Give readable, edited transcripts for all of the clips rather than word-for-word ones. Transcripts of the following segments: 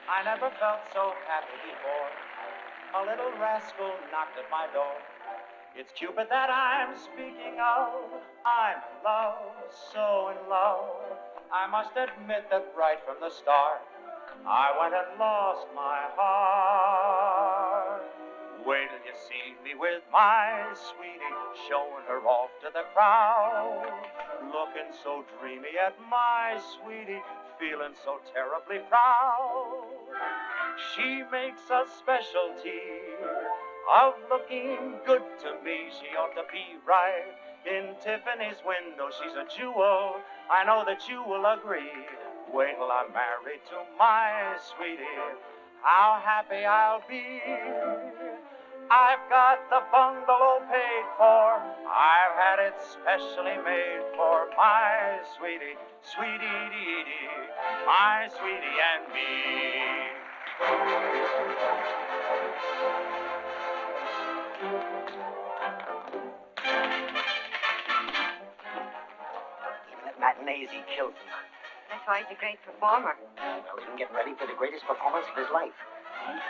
I never felt so happy before. A little rascal knocked at my door. It's Cupid that I'm speaking of. I'm in love, so in love. I must admit that right from the start, I went and lost my heart. Wait till you see me with my sweetie, showing her off to the crowd. Looking so dreamy at my sweetie, feeling so terribly proud. She makes a specialty of looking good to me. She ought to be right in Tiffany's window. She's a jewel, I know that you will agree. Wait till I'm married to my sweetie, how happy I'll be. I've got the bungalow paid for, I've had it specially made for my sweetie, sweetie dee dee, my sweetie and me. Even at matinees, he kills them. That's why he's a great performer. Well, he's been getting ready for the greatest performance of his life.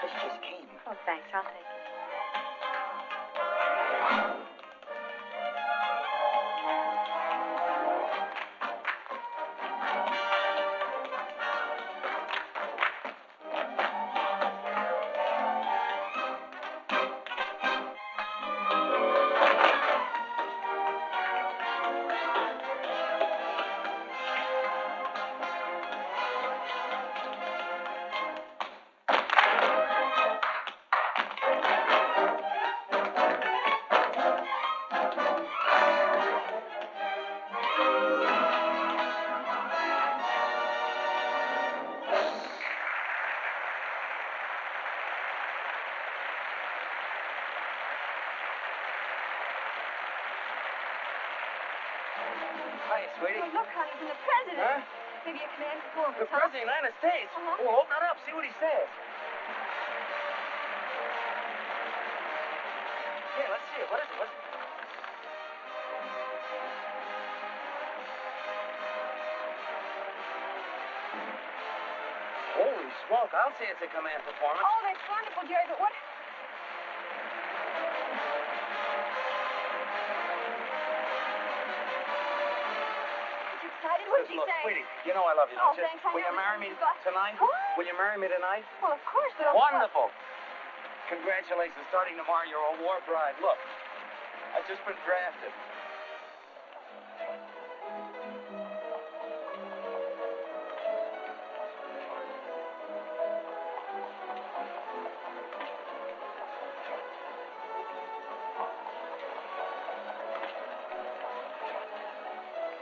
This just came. Oh, thanks. I'll take it. Hi, sweetie. Oh, look, honey, from the president. Huh? Maybe a command performance, The President of the United States? Uh-huh. Oh, hold that up. See what he says. Yeah, let's see it. What is it? Holy smoke. I'll say it's a command performance. Oh, that's wonderful, Jerry, but what... Excited? What did she Look, say? sweetie, you know I love you, don't you? Thanks, I Will you know. marry me But- tonight? What? Will you marry me tonight? Well, of course, but... Wonderful. Congratulations. Starting tomorrow, you're a war bride. Look, I've just been drafted.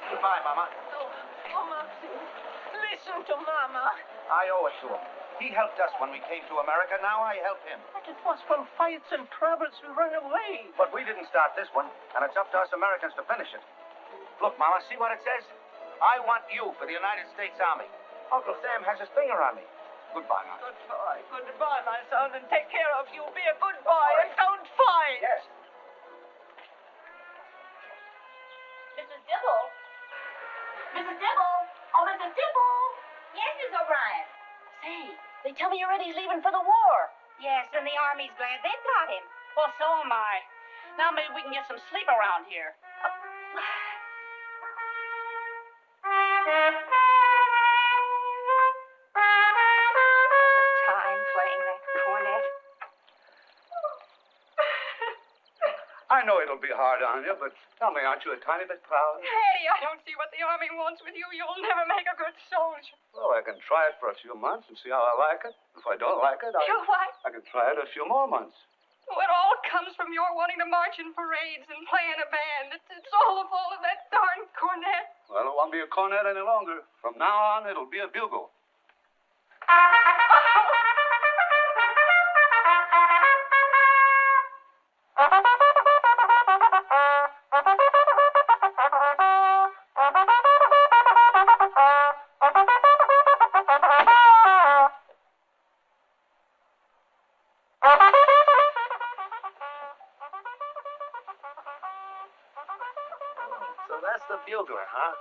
Goodbye, Mama. Oh, Maxie, listen to Mama. I owe it to him. He helped us when we came to America. Now I help him. But it was from fights and troubles we ran away. But we didn't start this one, and it's up to us Americans to finish it. Look, Mama, see what it says? I want you for the United States Army. Uncle Sam has his finger on me. Goodbye, Mama. Goodbye. Goodbye, my son, and take care of you. Be a good boy and don't fight. Yes. Mrs. Dibble? Mrs. Dibble? Oh, Mrs. Dibble? Yes, Miss O'Brien. Say, they tell me you're already leaving for the war. Yes, and the Army's glad they've got him. Well, so am I. Now maybe we can get some sleep around here. Time playing that cornet. I know it'll be hard on you, but tell me, aren't you a tiny bit proud? Hey, I don't see what the Army wants with you. You'll never make a good soldier. Well, I can try it for a few months and see how I like it. If I don't like it, You what? I can try it a few more months. Oh, it all comes from your wanting to march in parades and play in a band. It's all the fault of that darn cornet. Well, it won't be a cornet any longer. From now on, it'll be a bugle. So that's the bugler, huh?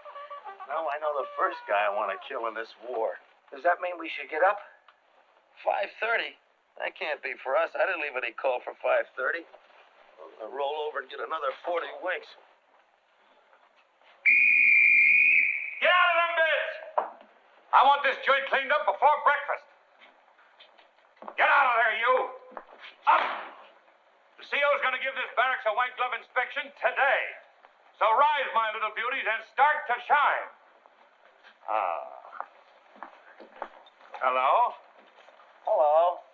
Now I know the first guy I want to kill in this war. Does that mean we should get up? 5:30? That can't be for us. I didn't leave any call for 5:30. I'll roll over and get another 40 winks. Get out of them beds! I want this joint cleaned up before breakfast. Get out of there, you! Up! The CO's going to give this barracks a white glove inspection today. So rise, my little beauties, and start to shine. Hello? Hello.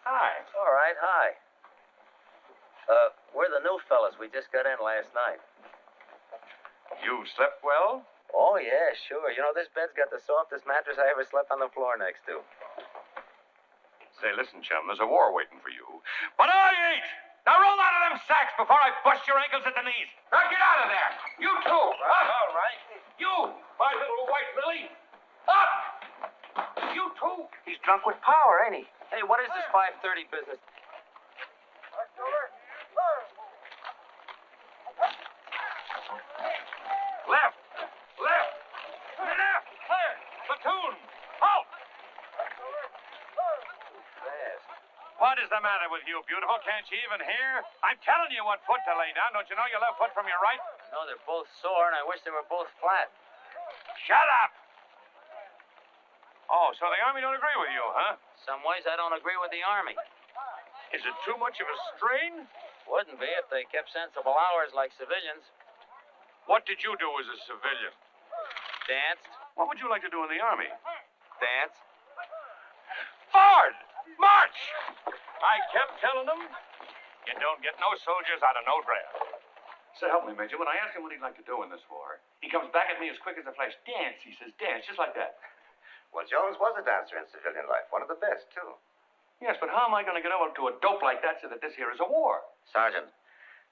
Hi. All right, hi. We're the new fellas. We just got in last night. You slept well? Oh, yeah, sure. You know, this bed's got the softest mattress I ever slept on the floor next to. Say, listen, chum, there's a war waiting for you. But I ain't! Now roll out of them sacks before I bust your ankles at the knees. Now get out of there! You too! Huh? All right. You, my little white lily! Up! You too! He's drunk with power, ain't he? Hey, what is this 5:30 business? Left! Left! Left! Clear! Platoon! Halt! Fast. What is the matter with you, beautiful? Can't you even hear? I'm telling you what foot to lay down. Don't you know your left foot from your right? No, they're both sore, and I wish they were both flat. Shut up! Oh, so the Army don't agree with you, huh? Some ways I don't agree with the Army. Is it too much of a strain? Wouldn't be if they kept sensible hours like civilians. What did you do as a civilian? Danced. What would you like to do in the Army? Dance. Forward! March! I kept telling them, you don't get no soldiers out of no draft. So help me, Major. When I ask him what he'd like to do in this war, he comes back at me as quick as a flash. Dance, he says, dance, just like that. Well, Jones was a dancer in civilian life, one of the best, too. Yes, but how am I going to get over to a dope like that so that this here is a war? Sergeant,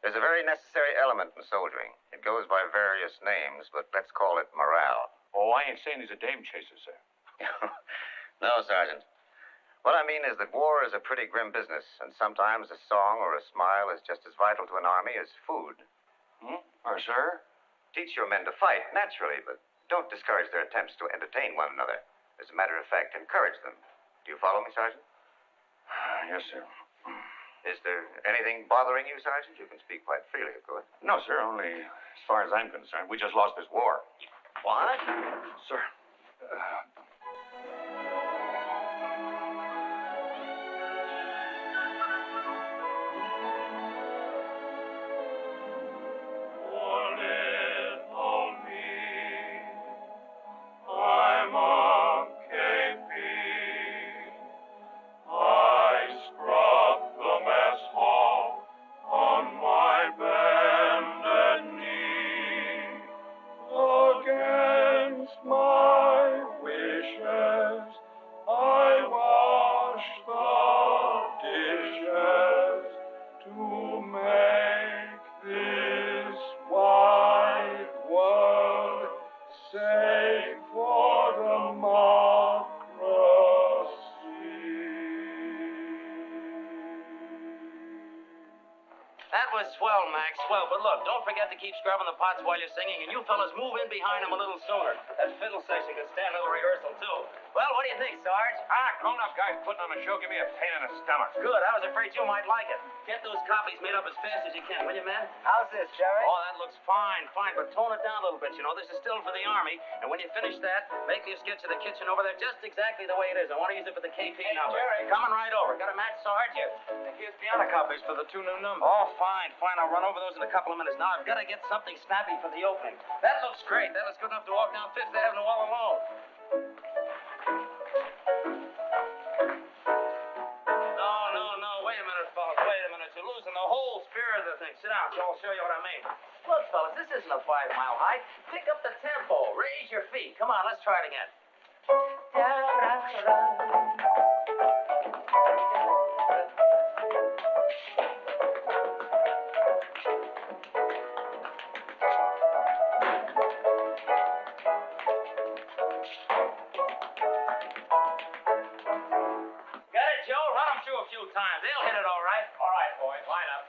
there's a very necessary element in soldiering. It goes by various names, but let's call it morale. Oh, I ain't saying he's a dame chaser, sir. No, Sergeant. What I mean is that war is a pretty grim business, and sometimes a song or a smile is just as vital to an army as food. Or, sir? Teach your men to fight, naturally, but don't discourage their attempts to entertain one another. As a matter of fact, encourage them. Do you follow me, Sergeant? Yes, sir. Is there anything bothering you, Sergeant? You can speak quite freely, of course. No, sir, only as far as I'm concerned, we just lost this war. What? Sir. Against my will. That was swell, Max, swell. But look, don't forget to keep scrubbing the pots while you're singing, and you fellas move in behind him a little sooner. That fiddle section can stand a little rehearsal, too. Well, what do you think, Sarge? Grown-up guys putting on a show give me a pain in the stomach. Good. I was afraid you might like it. Get those copies made up as fast as you can, will you, man? How's this, Jerry? Oh, that looks fine, fine. But tone it down a little bit, you know. This is still for the Army. And when you finish that, make me a sketch of the kitchen over there just exactly the way it is. I want to use it for the KP number. Jerry. Coming right over. Got a match, Sarge? Here's piano copies for the 2 new numbers. Oh, fine, fine. I'll run over those in a couple of minutes. Now, I've got to get something snappy for the opening. That looks great. That looks good enough to walk down Fifth Avenue all alone. No. Wait a minute, fellas. Wait a minute. You're losing the whole spirit of the thing. Sit down, so I'll show you what I mean. Look, fellas, this isn't a 5-mile hike. Pick up the tempo. Raise your feet. Come on, let's try it again. Times. They'll hit it all right. All right, boys. Line up.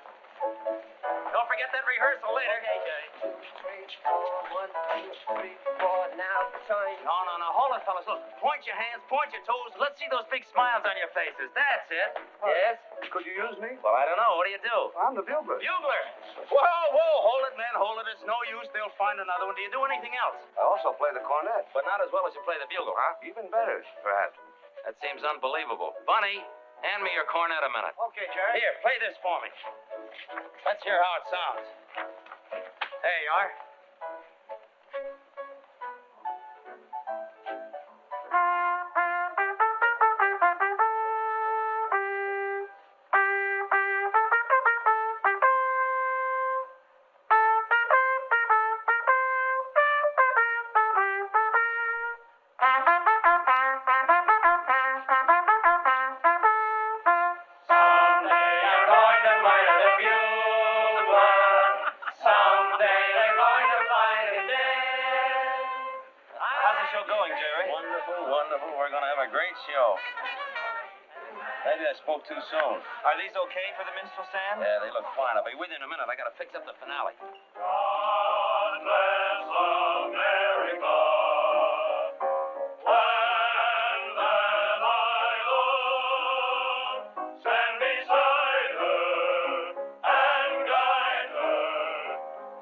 Don't forget that rehearsal later. Okay, Jay. 2, 3, 4, 1, 2, 3, 4. Now, time. No. Hold it, fellas. Look. Point your hands, point your toes. Let's see those big smiles on your faces. That's it. Yes? Could you use me? Well, I don't know. What do you do? I'm the bugler. Bugler. Whoa. Hold it, man. Hold it. It's no use. They'll find another one. Do you do anything else? I also play the cornet. But not as well as you play the bugle, huh? Even better, perhaps. That seems unbelievable. Bunny, hand me your cornet a minute. Okay, Jerry. Here, play this for me. Let's hear how it sounds. There you are. Maybe I spoke too soon. Are these okay for the minstrel stand? Yeah, they look fine. I'll be with you in a minute. I gotta fix up the finale. God bless America. When that I love, stand beside her and guide her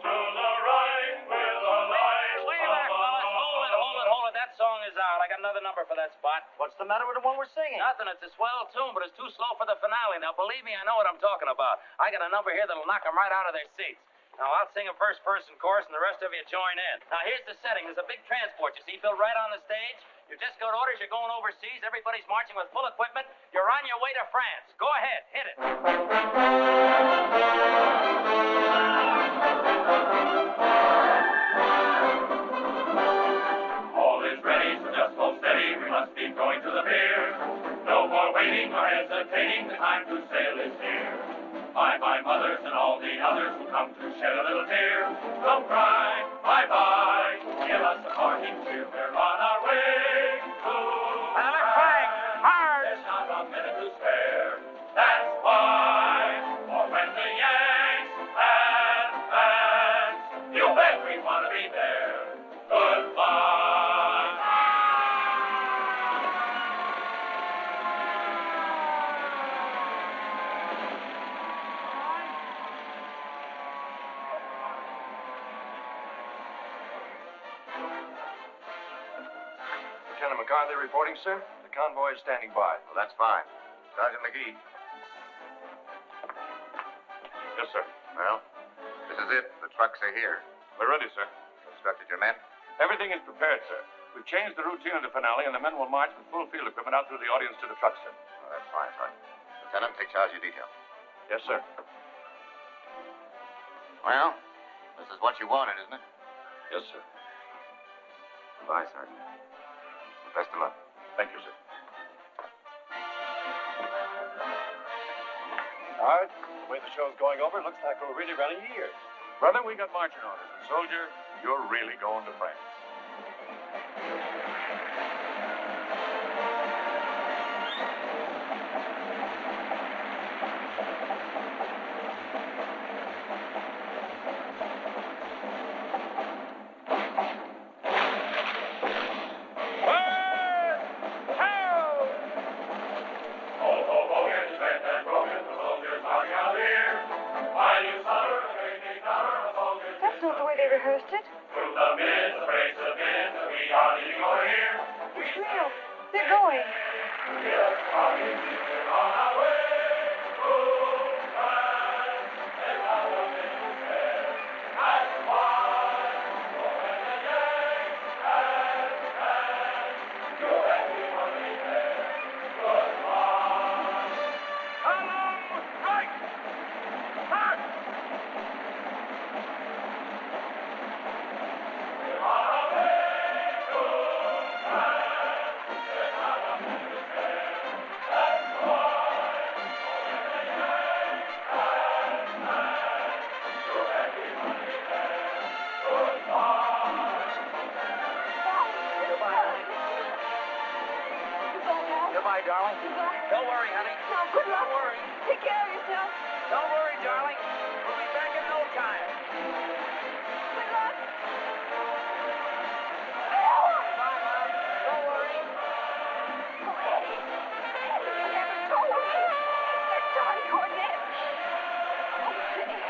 to the right with the light. Wait a minute, fellas. Hold it. That song is out. I got another number for that spot. What's the matter with the one we're singing? Nothing. It's a swell tune, but it's too slow for the finale. Now, believe me, I know what I'm talking about. I got a number here that'll knock them right out of their seats. Now, I'll sing a first-person chorus, and the rest of you join in. Now, here's the setting. There's a big transport, you see, built right on the stage. You just got orders. You're going overseas. Everybody's marching with full equipment. You're on your way to France. Go ahead. Hit it. All is ready, so just hold steady. We must be going to the pier. No more waiting or hesitating. The time to sail is here. Bye-bye, mothers and all the others who come to shed a little tear. Don't cry. Bye-bye. Give us a parting cheer. We're on our way to France. There's not a minute to spare. That's why. For when the Yanks advance, you bet we want to be there. Goodbye. Lieutenant McCarthy reporting, sir. The convoy is standing by. Well, that's fine. Sergeant McGee. Yes, sir. Well, this is it. The trucks are here. We're ready, sir. You instructed your men? Everything is prepared, sir. We've changed the routine of the finale, and the men will march with full field equipment out through the audience to the trucks, sir. Oh, that's fine, Sergeant. Lieutenant, take charge of your detail. Yes, sir. Well, this is what you wanted, isn't it? Yes, sir. Goodbye, Sergeant. Best of luck. Thank you, sir. Sarge, the way the show's going over, it looks like we're really running years. Brother, we got marching orders. And soldier, you're really going to France. rehearsed it. It's real. They're going. Goodbye, darling. Goodbye. Don't worry, honey. No, good luck. Don't worry. Take care of yourself. Don't worry, darling. We'll be back in no time. Good luck. Bye, Mom. Don't worry. Oh, Eddie. Eddie, you never told me. That darn cornet. Oh, Eddie.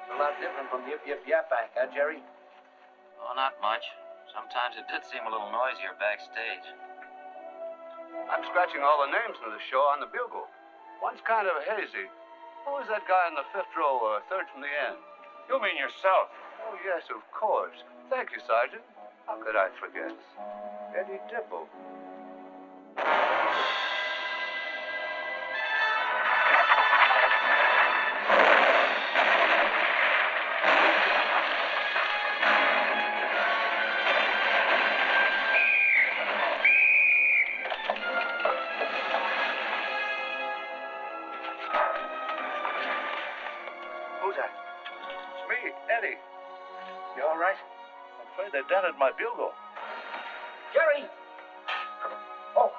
A lot different from Yip Yip Yaphank, huh, Jerry? Oh, not much. Sometimes it did seem a little noisier backstage. I'm scratching all the names of the show on the bugle. One's kind of hazy. Who was that guy in the fifth row, third from the end? You mean yourself? Oh, yes, of course. Thank you, Sergeant. How could I forget? Eddie Dibble. Who's that? It's me, Eddie. You all right? I'm afraid they dented my bugle. Jerry! Oh,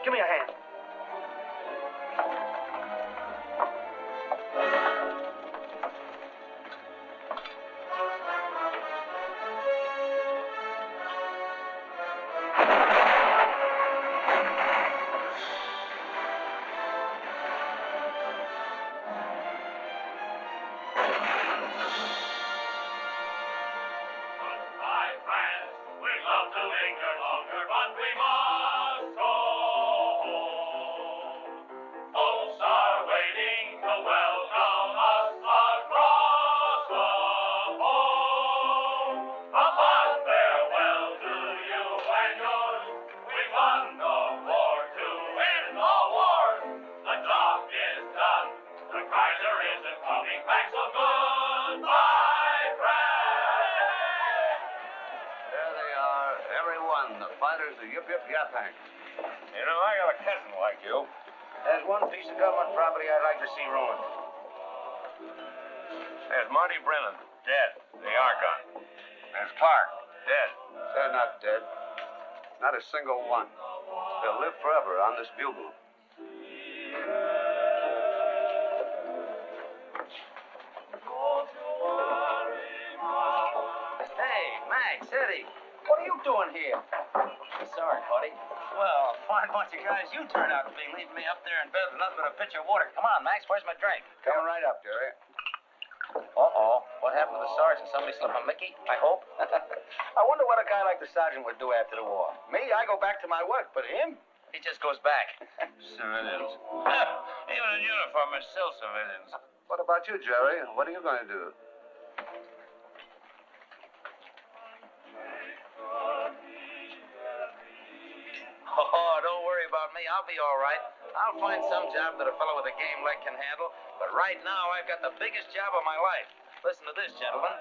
give me a hand. Yip Yip Yaphank. You know, I got a cousin like you. There's one piece of government property I'd like to see ruined. There's Marty Brennan, dead. The Argonne. There's Clark, dead. They're not dead. Not a single one. They'll live forever on this bugle. Hey, Max, Eddie. What are you doing here? Sorry, buddy. Well, a fine bunch of guys you turned out to be, leaving me up there in bed with nothing but a pitcher of water. Come on, Max, where's my drink? Coming right up, Jerry. Uh-oh. What happened to the sergeant? Somebody slipped a Mickey, I hope? I wonder what a guy like the sergeant would do after the war. Me, I go back to my work, but him? He just goes back. Civilians. Even in uniform, are still civilians. What about you, Jerry? What are you going to do? Oh, don't worry about me. I'll be all right. I'll find some job that a fellow with a game leg can handle. But right now, I've got the biggest job of my life. Listen to this, gentlemen.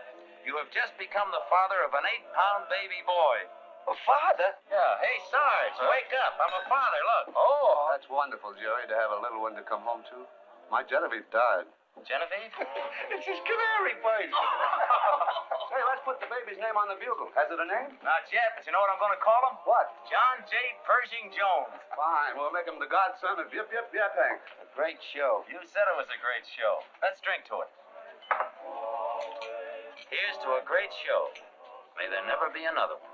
You have just become the father of an 8-pound baby boy. A father? Yeah. Hey, Sarge, wake up. I'm a father, look. Oh, that's wonderful, Jerry, to have a little one to come home to. My Genevieve died. Genevieve? It's his canary bird. Hey, let's put the baby's name on the bugle? Has it a name? Not yet, but you know what I'm going to call him? What? John J. Pershing Jones. Fine. We'll make him the godson of Yip Yip Yaphank. A great show. You said it was a great show. Let's drink to it. Here's to a great show. May there never be another one.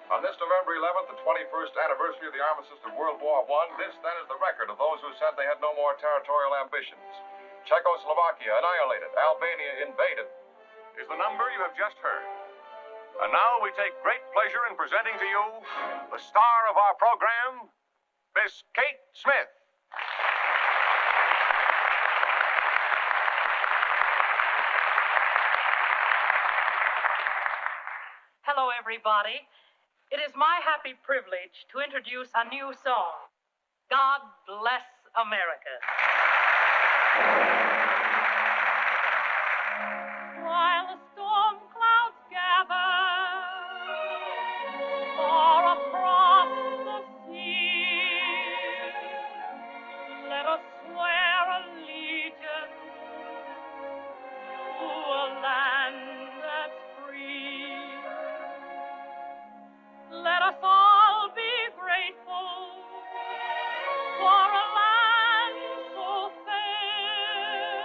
On this November 11th, the 21st anniversary of the armistice of World War I, this then is the record of those who said they had no more territorial ambitions. Czechoslovakia annihilated, Albania invaded, is the number you have just heard. And now we take great pleasure in presenting to you the star of our program, Miss Kate Smith. Hello, everybody. It is my happy privilege to introduce a new song, God Bless America. While the storm clouds gather far across the sea, let us swear allegiance to a land that's free. Let us all be grateful for a land so fair,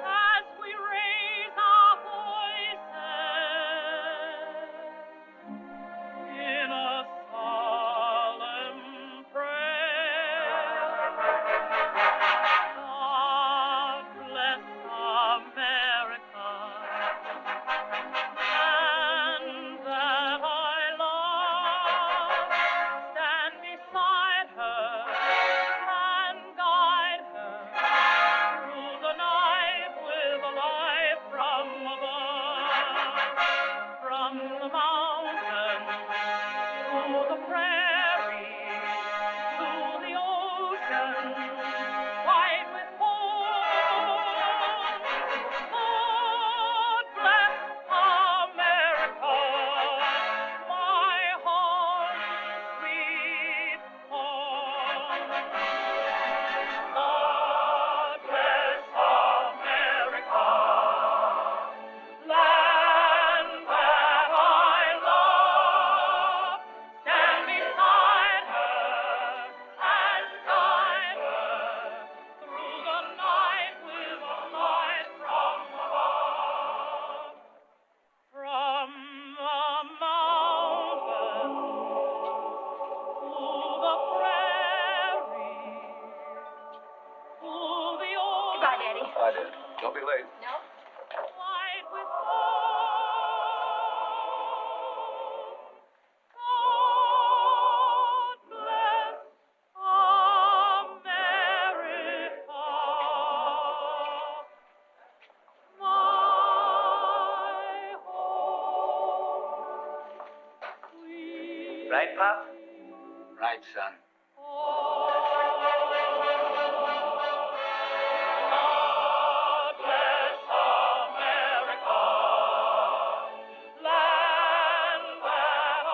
as we raise our voices in a solemn prayer. God bless America, and that I love. Stand beside her and guide her through the night with a light from above. From the mountains to the prairie to the ocean, white with foam. God bless America, my home, sweet home. God bless America, land that I love. Stand beside her and guide her through the night with a light from above. From the mountains to the prairie to the ocean. Goodbye, Daddy. Hi, Dad. Don't be late. No? White with foam. God bless America, my home, sweet Right, Pop? Right, son. God bless America, land that I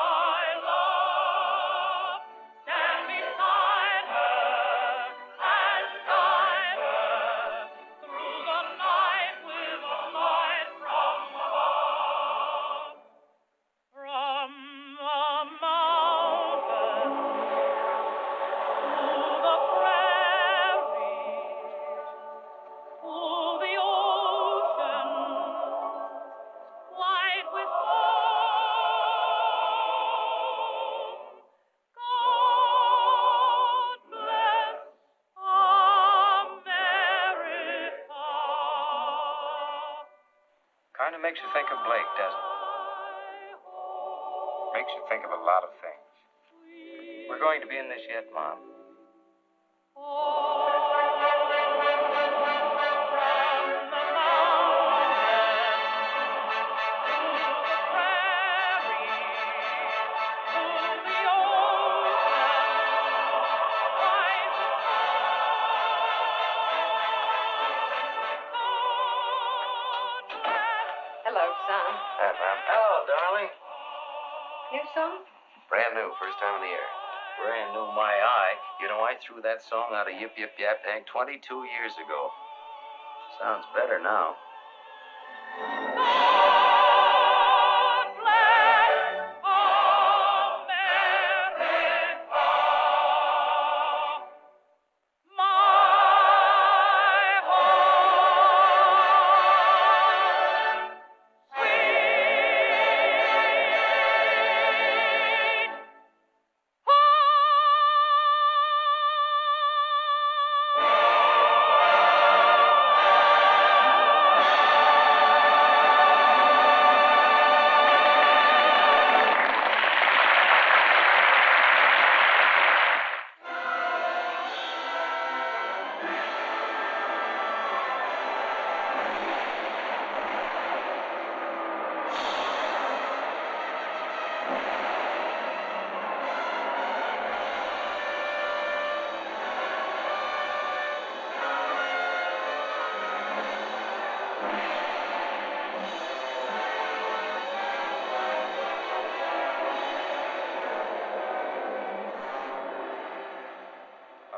love. Stand beside her and guide her through the night with a light from above. From the mountains to the prairie to the ocean, white with foam. God bless America. Kind of makes you think of Blake, doesn't it? Makes you think of a lot of things. We're going to be in this yet, Mom. Hello, son. Hi, Mom. Hello, darling. New song? Brand new, first time in the air. Brand new, my eye. You know, I threw that song out of Yip Yip Yaphank 22 years ago. Sounds better now.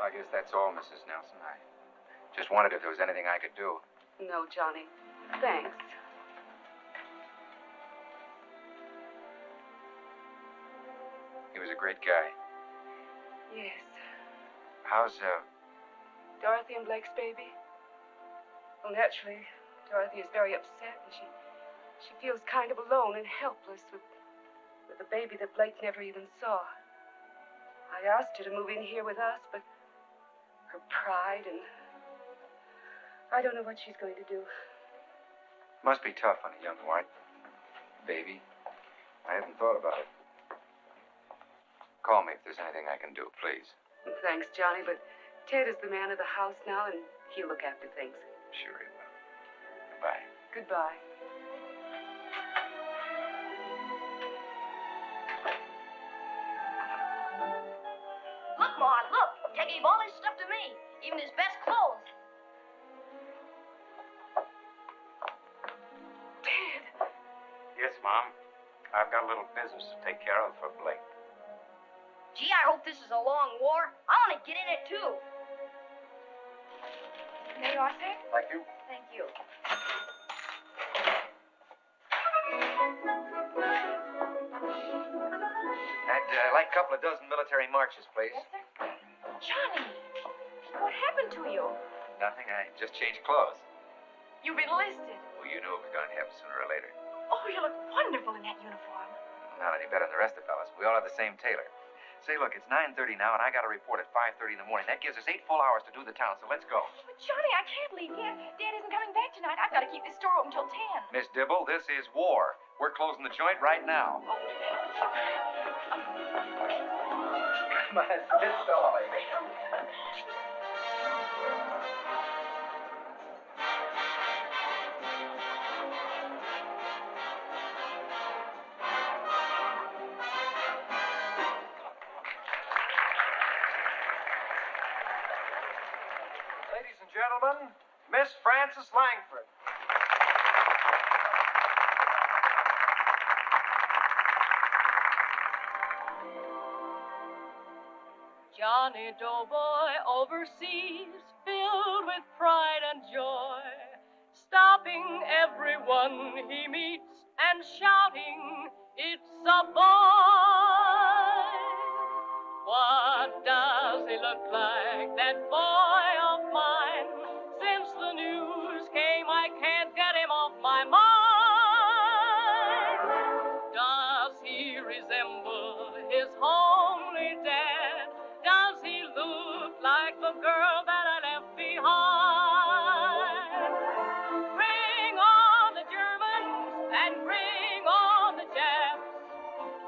I guess that's all, Mrs. Nelson. I just wondered if there was anything I could do. No, Johnny. Thanks. He was a great guy. Yes. How's, Dorothy and Blake's baby? Well, naturally, Dorothy is very upset, and she feels kind of alone and helpless with a baby that Blake never even saw. I asked her to move in here with us, but her pride and I don't know what she's going to do. must be tough on a young white baby. I haven't thought about it. Call me if there's anything I can do, please. Thanks, Johnny, but Ted is the man of the house now, and he'll look after things. Sure he will. Goodbye. Goodbye. Look, Ma, look. Ted gave all his stuff to me, even his best clothes. Ted! Yes, Mom. I've got a little business to take care of for Blake. Gee, I hope this is a long war. I want to get in it, too. There you are, sir. Thank you. Thank you. I'd like a couple of dozen military marches, please. Yes, sir. Johnny, what happened to you? Nothing. I just changed clothes. You've enlisted. Well, you knew it was going to happen sooner or later. Oh, you look wonderful in that uniform. Not any better than the rest of the fellas. We all have the same tailor. Say, look, it's 9:30 now, and I got a report at 5:30 in the morning. That gives us 8 full hours to do the town, so let's go. But, Johnny, I can't leave yet. Dad isn't coming back tonight. I've got to keep this store open till 10. Miss Dibble, this is war. We're closing the joint right now. My sister. Ladies and gentlemen, Miss Frances Langford. Johnny Doughboy overseas, filled with pride and joy, stopping everyone he meets and shouting, "It's a boy!" What does he look like, that boy of mine? Since the news came, I can't get him off my mind. Does he resemble his homely dad? Does he look like the girl that I left behind? Bring on the Germans and bring on the Japs.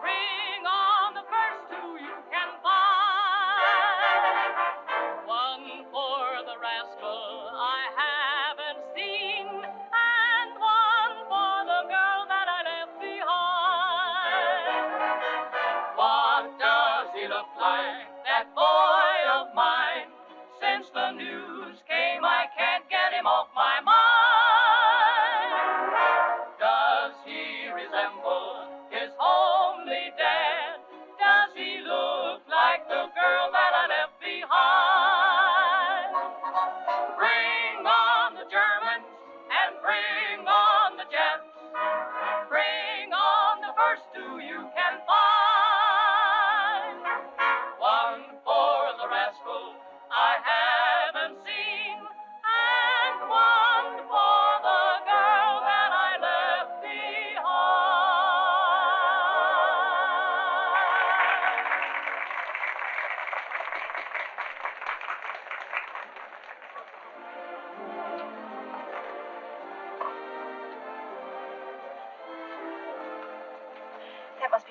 Bring on the first two you can find. One for the rascal I haven't seen, and one for the girl that I left behind. What does he look like, that boy of mine? Since the news came, I can't get him off my mind. Does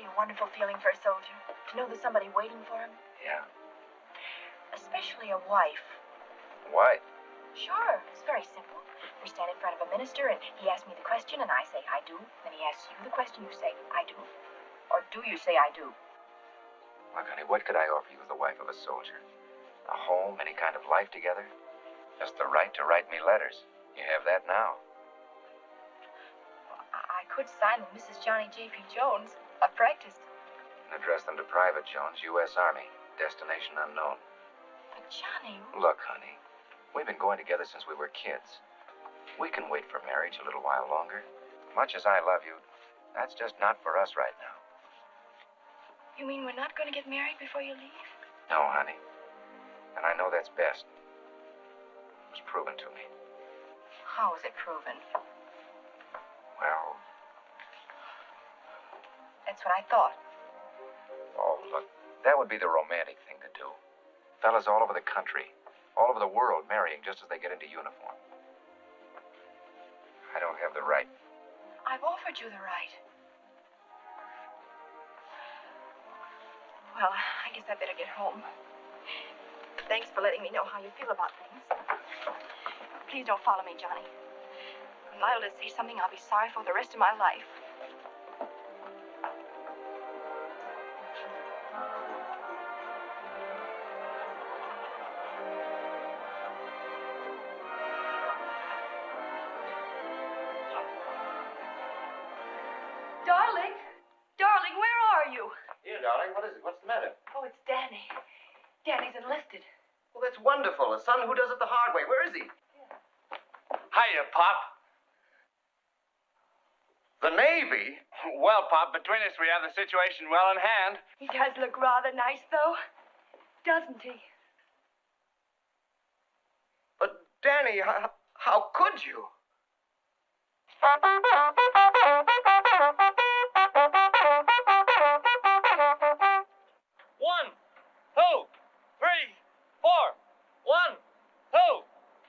be a wonderful feeling for a soldier to know there's somebody waiting for him. Yeah. Especially a wife. Why? Sure, it's very simple. We stand in front of a minister, and he asks me the question, and I say, I do. Then he asks you the question, you say, I do. Or do you say, I do? Look, honey, what could I offer you as the wife of a soldier? A home, any kind of life together? Just the right to write me letters. You have that now. I could sign with Mrs. Johnny J.P. Jones. I've practiced. Address them to Private Jones, U.S. Army. Destination unknown. But, Johnny... Look, honey, we've been going together since we were kids. We can wait for marriage a little while longer. Much as I love you, that's just not for us right now. You mean we're not going to get married before you leave? No, honey. And I know that's best. It was proven to me. How was it proven? Well... That's what I thought. Oh, look, that would be the romantic thing to do. Fellas all over the country, all over the world, marrying just as they get into uniform. I don't have the right. I've offered you the right. Well, I guess I better get home. Thanks for letting me know how you feel about things. Please don't follow me, Johnny. I'm liable to say something I'll be sorry for the rest of my life. Darling, where are you? Here, darling, what is it? What's the matter? Oh, it's Danny. Danny's enlisted. Well, that's wonderful. A son who does it the hard way. Where is he? Hiya, Pop. The Navy? Well, Pop, between us we have the situation well in hand. He does look rather nice, though, doesn't he? But, Danny, how could you? One, two, three, four. One, two,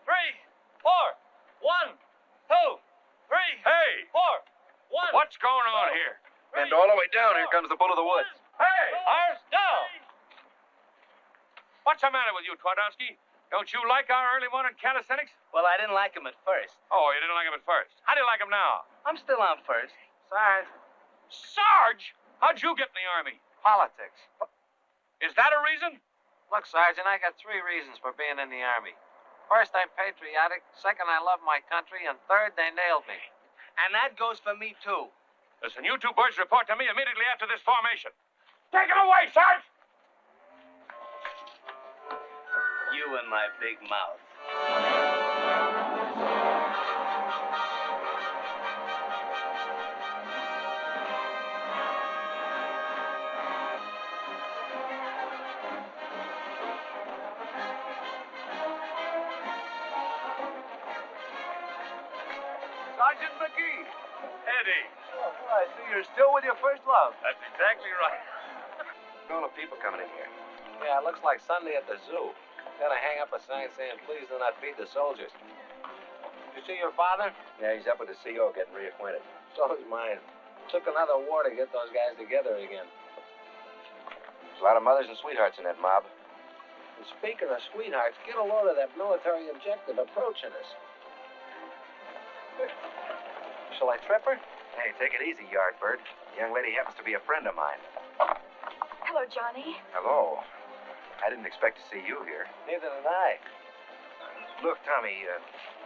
three, four. One, two, three, Hey! four. One. What's going on here? And all the way down, here comes the bull of the woods. Hey, ours down. What's the matter with you, Twardowski? Don't you like our early morning calisthenics? Well, I didn't like him at first. Oh, you didn't like him at first. How do you like him now? I'm still on first. Sarge. Sarge? How'd you get in the Army? Politics. Is that a reason? Look, Sergeant, I got 3 reasons for being in the Army. First, I'm patriotic. Second, I love my country. And third, they nailed me. And that goes for me, too. Listen, you two birds report to me immediately after this formation. Take him away, Sarge! You and my big mouth. Sergeant McGee. Eddie. Oh, I see you're still with your first love. That's exactly right. All the people coming in here. Yeah, it looks like Sunday at the zoo. Gotta hang up a sign saying, please do not feed the soldiers. You see your father? Yeah, he's up with the CO getting reacquainted. So is mine. Took another war to get those guys together again. There's a lot of mothers and sweethearts in that mob. And speaking of sweethearts, get a load of that military objective approaching us. Shall I trip her? Hey, take it easy, Yardbird. The young lady happens to be a friend of mine. Hello, Johnny. Hello. I didn't expect to see you here. Neither did I. Look, Tommy,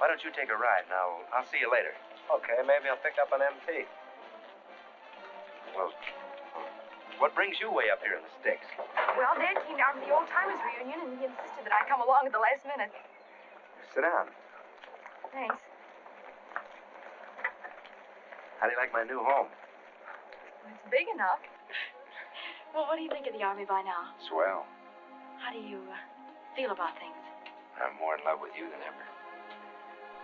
why don't you take a ride? Now, I'll see you later. Okay, maybe I'll pick up an MT. Well, what brings you way up here in the sticks? Well, Dad came down from the old-timers reunion, and he insisted that I come along at the last minute. Sit down. Thanks. How do you like my new home? It's big enough. Well, what do you think of the Army by now? Swell. How do you feel about things? I'm more in love with you than ever.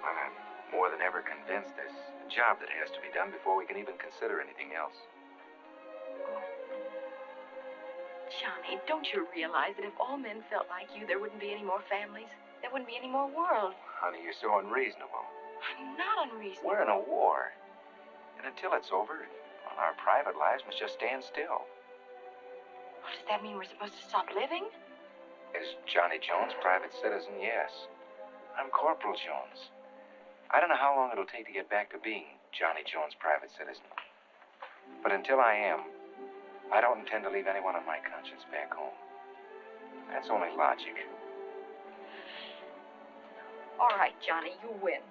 Well, I'm more than ever convinced there's a job that has to be done before we can even consider anything else. Johnny, don't you realize that if all men felt like you, there wouldn't be any more families? There wouldn't be any more world. Honey, you're so unreasonable. I'm not unreasonable. We're in a war. And until it's over, Well, our private lives must just stand still. Well, does that mean we're supposed to stop living? Is Johnny Jones private citizen? Yes. I'm Corporal Jones. I don't know how long it'll take to get back to being Johnny Jones private citizen. But until I am, I don't intend to leave anyone on my conscience back home. That's only logic. All right, Johnny, you win.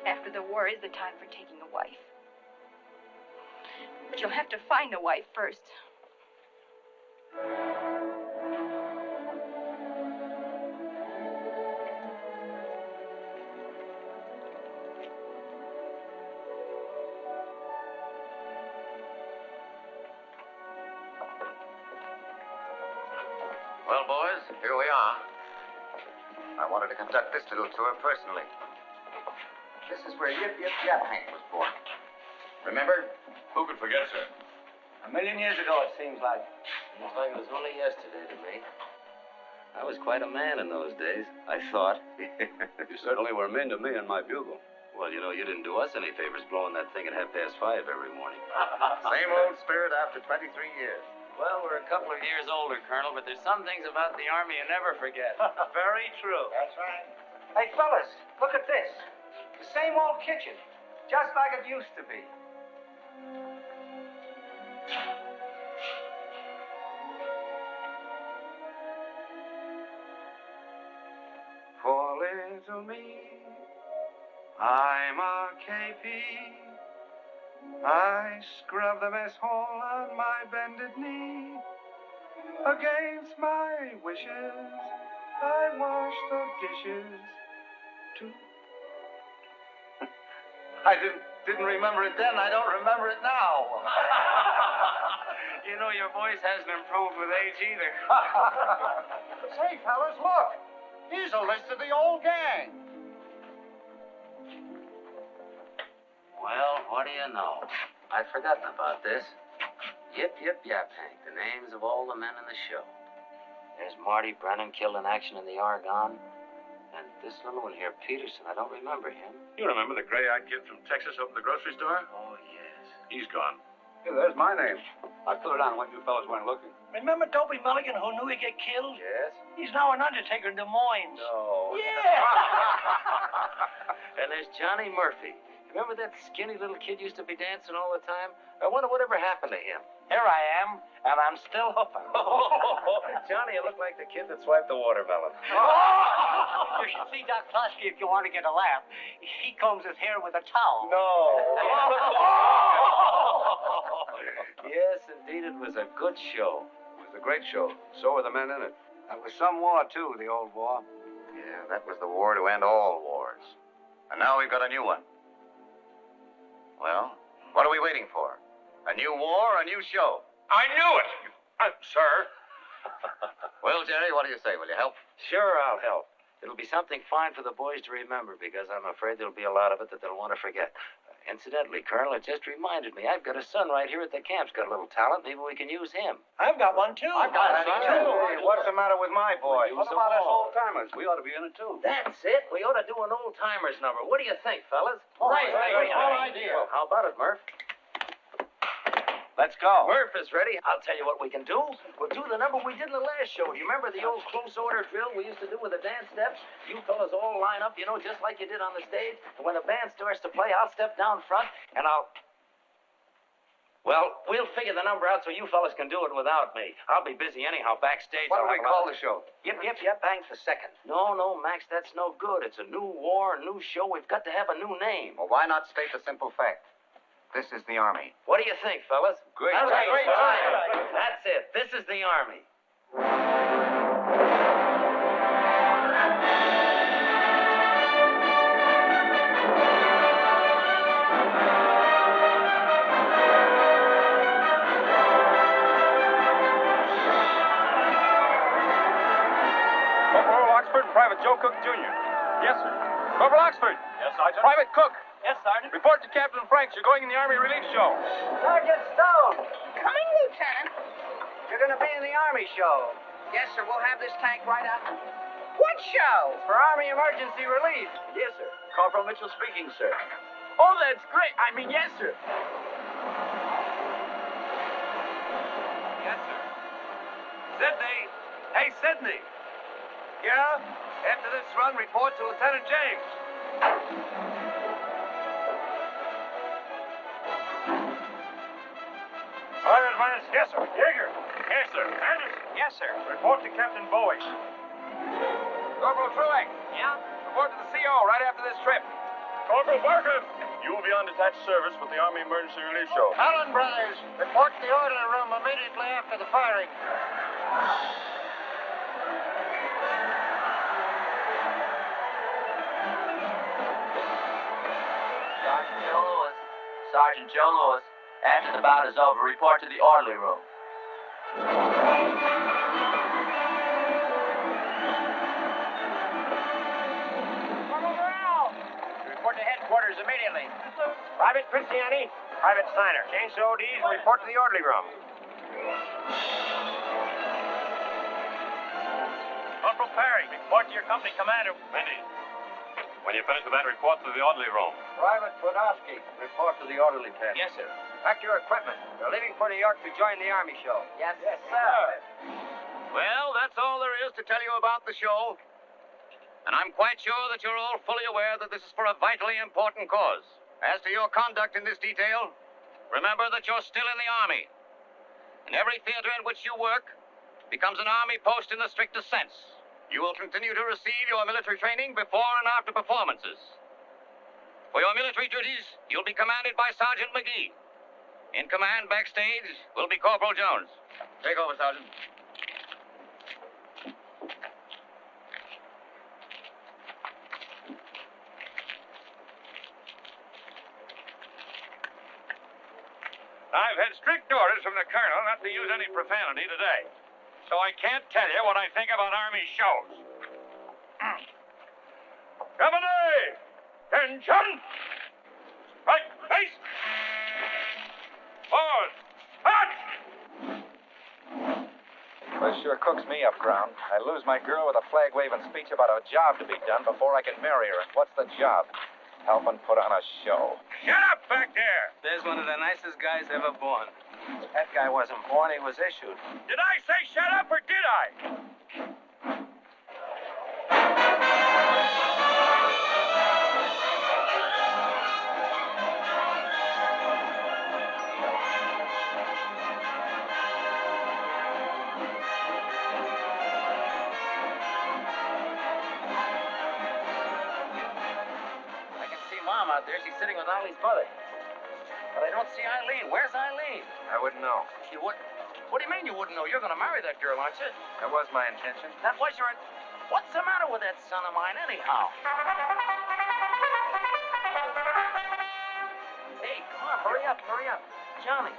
After the war is the time for taking a wife. But you'll have to find a wife first. Well, boys, here we are. I wanted to conduct this little tour personally. This is where Yip Yip Yaphank was born. Remember? Who could forget, sir? A million years ago, it seems like. Seems like it was only yesterday to me. I was quite a man in those days, I thought. You certainly were mean to me and my bugle. Well, you know, you didn't do us any favors blowing that thing at 5:30 every morning. Same old spirit after 23 years. Well, we're a couple of years older, Colonel, but there's some things about the Army you never forget. Very true. That's right. Hey, fellas, look at this. The same old kitchen, just like it used to be. For little me, I'm a KP. I scrub the mess hall on my bended knee. Against my wishes, I wash the dishes too. I didn't remember it then. I don't remember it now. You know, your voice hasn't improved with age either. Say, fellas, look. Here's a list of the old gang. Well, what do you know? I'd forgotten about this. Yip Yip Yaphank, the names of all the men in the show. There's Marty Brennan killed in action in the Argonne. And this little one here, Peterson, I don't remember him. You remember the gray-eyed kid from Texas up at the grocery store? Oh, yes. He's gone. Hey, there's my name. I put it on when you fellas weren't looking. Remember Dopey Mulligan who knew he'd get killed? Yes? He's now an undertaker in Des Moines. No. Yeah. And there's Johnny Murphy. Remember that skinny little kid used to be dancing all the time? I wonder whatever happened to him. Here I am, and I'm still hooping. Johnny, you look like the kid that swiped the watermelon. You should see Doc Klosky if you want to get a laugh. He combs his hair with a towel. No. Yes, indeed, it was a good show. It was a great show. So were the men in it. That was some war, too, the old war. Yeah, that was the war to end all wars. And now we've got a new one. Well, what are we waiting for? A new war, a new show? I knew it! Sir? Well, Jerry, what do you say? Will you help? Sure, I'll help. It'll be something fine for the boys to remember, because I'm afraid there'll be a lot of it that they'll want to forget. Incidentally, Colonel, it just reminded me, I've got a son right here at the camp's got a little talent. Maybe we can use him. I've got one, too. I've got that, too. Hey, what's the matter with my boy? What What about us old-timers? We ought to be in it, too. That's it. We ought to do an old-timers number. What do you think, fellas? Right, great idea. Well, how about it, Murph? Let's go. Murph is ready. I'll tell you what we can do. We'll do the number we did in the last show. Do you remember the old close order drill we used to do with the dance steps? You fellas all line up, you know, just like you did on the stage. And when the band starts to play, I'll step down front, and Well, we'll figure the number out so you fellas can do it without me. I'll be busy anyhow backstage. What do we call the show? Yip Yip Yaphank the second. No, Max, that's no good. It's a new war, a new show. We've got to have a new name. Well, why not state the simple fact? This is the Army. What do you think, fellas? Great. All right, Great time. That's it. This is the Army. Corporal Oxford, Private Joe Cook, Jr. Yes, sir. Corporal Oxford. Yes, Sergeant. Private Cook. Yes, Sergeant. Report to Captain Franks. You're going in the Army Relief Show. Sergeant Stone, Coming, Lieutenant. you're going to be in the Army show. Yes, sir. We'll have this tank right out. What show? For Army Emergency Relief. Yes, sir. Corporal Mitchell speaking, sir. Oh, that's great. I mean, yes, sir. Yes, sir. Sydney. Hey, Sydney. Yeah? After this run, report to Lieutenant James. Private Lance. Yes, sir. Yeager. Yes, sir. Anderson. Yes, sir. Report to Captain Bowie. Corporal Truex. Yeah? Report to the CO right after this trip. Corporal Barker. You will be on detached service with the Army Emergency Relief Show. Allen Brothers, report to the orderly room immediately after the firing. Sergeant Joe Lewis. After the bout is over, report to the orderly room. Report to headquarters immediately. Private Cristiani, Private Steiner. Change to ODs and report to the orderly room. Corporal Perry, report to your company commander. Mendy. When you finish with that, report to the orderly room. Private Podolsky, report to the orderly pen. Yes, sir. Pack your equipment. You're leaving for New York to join the Army show. Yes, sir. Well, that's all there is to tell you about the show. And I'm quite sure that you're all fully aware that this is for a vitally important cause. As to your conduct in this detail, remember that you're still in the Army. And every theater in which you work becomes an Army post in the strictest sense. You will continue to receive your military training before and after performances. For your military duties, you'll be commanded by Sergeant McGee. In command backstage will be Corporal Jones. Take over, Sergeant. I've had strict orders from the colonel not to use any profanity today. So I can't tell you what I think about Army shows. Company! Attention! Right, face! Forward! March! This sure cooks me up, Brown. I lose my girl with a flag-waving speech about a job to be done before I can marry her. And what's the job? Helping put on a show. Shut up back there! There's one of the nicest guys ever born. That guy wasn't born, he was issued. Did I say shut up or did I? I can see Mom out there. She's sitting with Eileen's mother. But I don't see Eileen. Where's Eileen? I wouldn't know. She would. What do you mean you wouldn't know? You're going to marry that girl, aren't you? That was my intention. That was your... What's the matter with that son of mine, anyhow? Hey, come on, hurry up, hurry up. Johnny,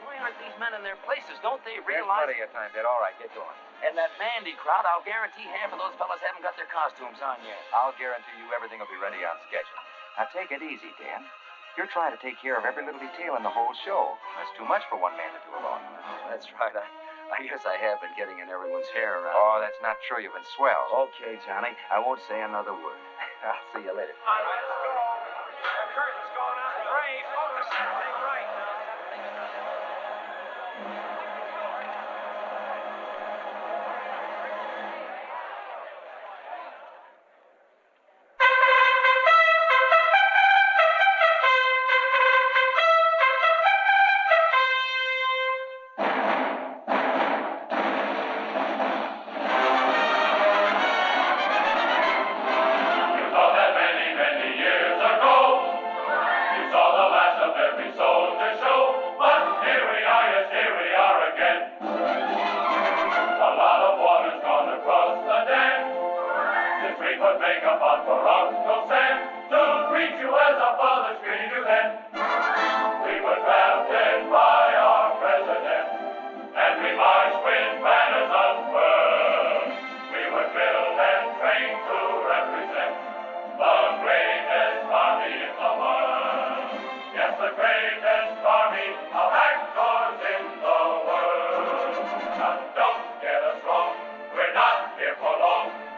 why aren't these men in their places? Don't they There's realize... plenty of time, Dad. All right, get going. And that Mandy crowd, I'll guarantee half of those fellas haven't got their costumes on yet. I'll guarantee you everything will be ready on schedule. Now, take it easy, Dan. You're trying to take care of every little detail in the whole show. That's too much for one man to do alone. That's right. I guess I have been getting in everyone's hair around. Oh, that's not true. You've been swell. Okay, Johnny. I won't say another word. I'll see you later. All right, let's go. The curtain's going on. Ray, focus that thing right now.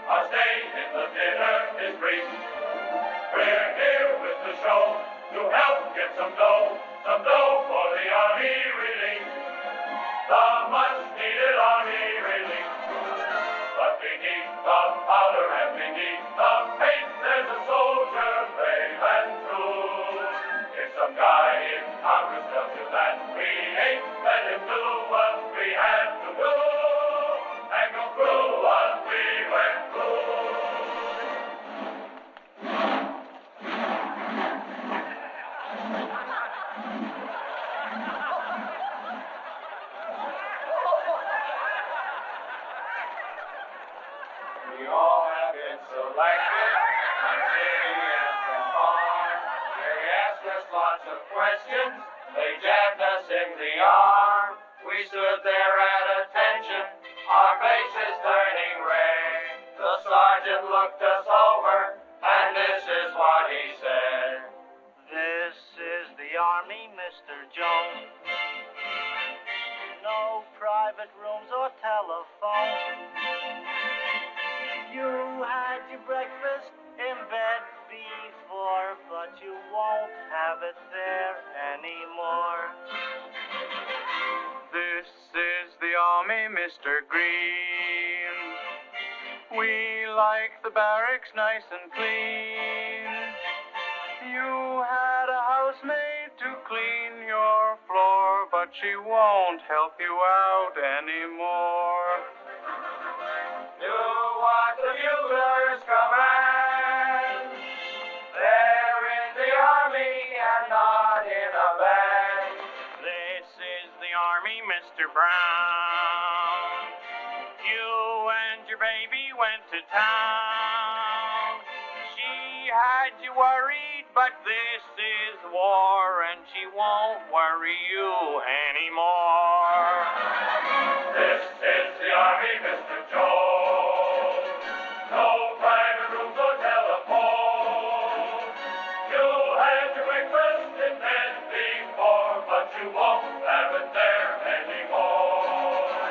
Our stay in the theater is brief. of questions. They jabbed us in the arm. We stood there at attention, our faces turning red. The sergeant looked us over, and this is what he said. This is the Army, Mr. Jones. No private rooms or telephone. You had your breakfast in bed before, but you won't have it there anymore. This is the Army, Mr. Green. We like the barracks nice and clean. You had a housemaid to clean your floor, but she won't help you out anymore. Do what the buglers command. They're in the Army and not in a band. This is the Army, Mr. Brown. You and your baby went to town. She had you worried, but this is war, and she won't worry you anymore. This is the Army, Mr. Jones. No private rooms or telephone. You had your breakfast in bed before, but you won't have it there anymore.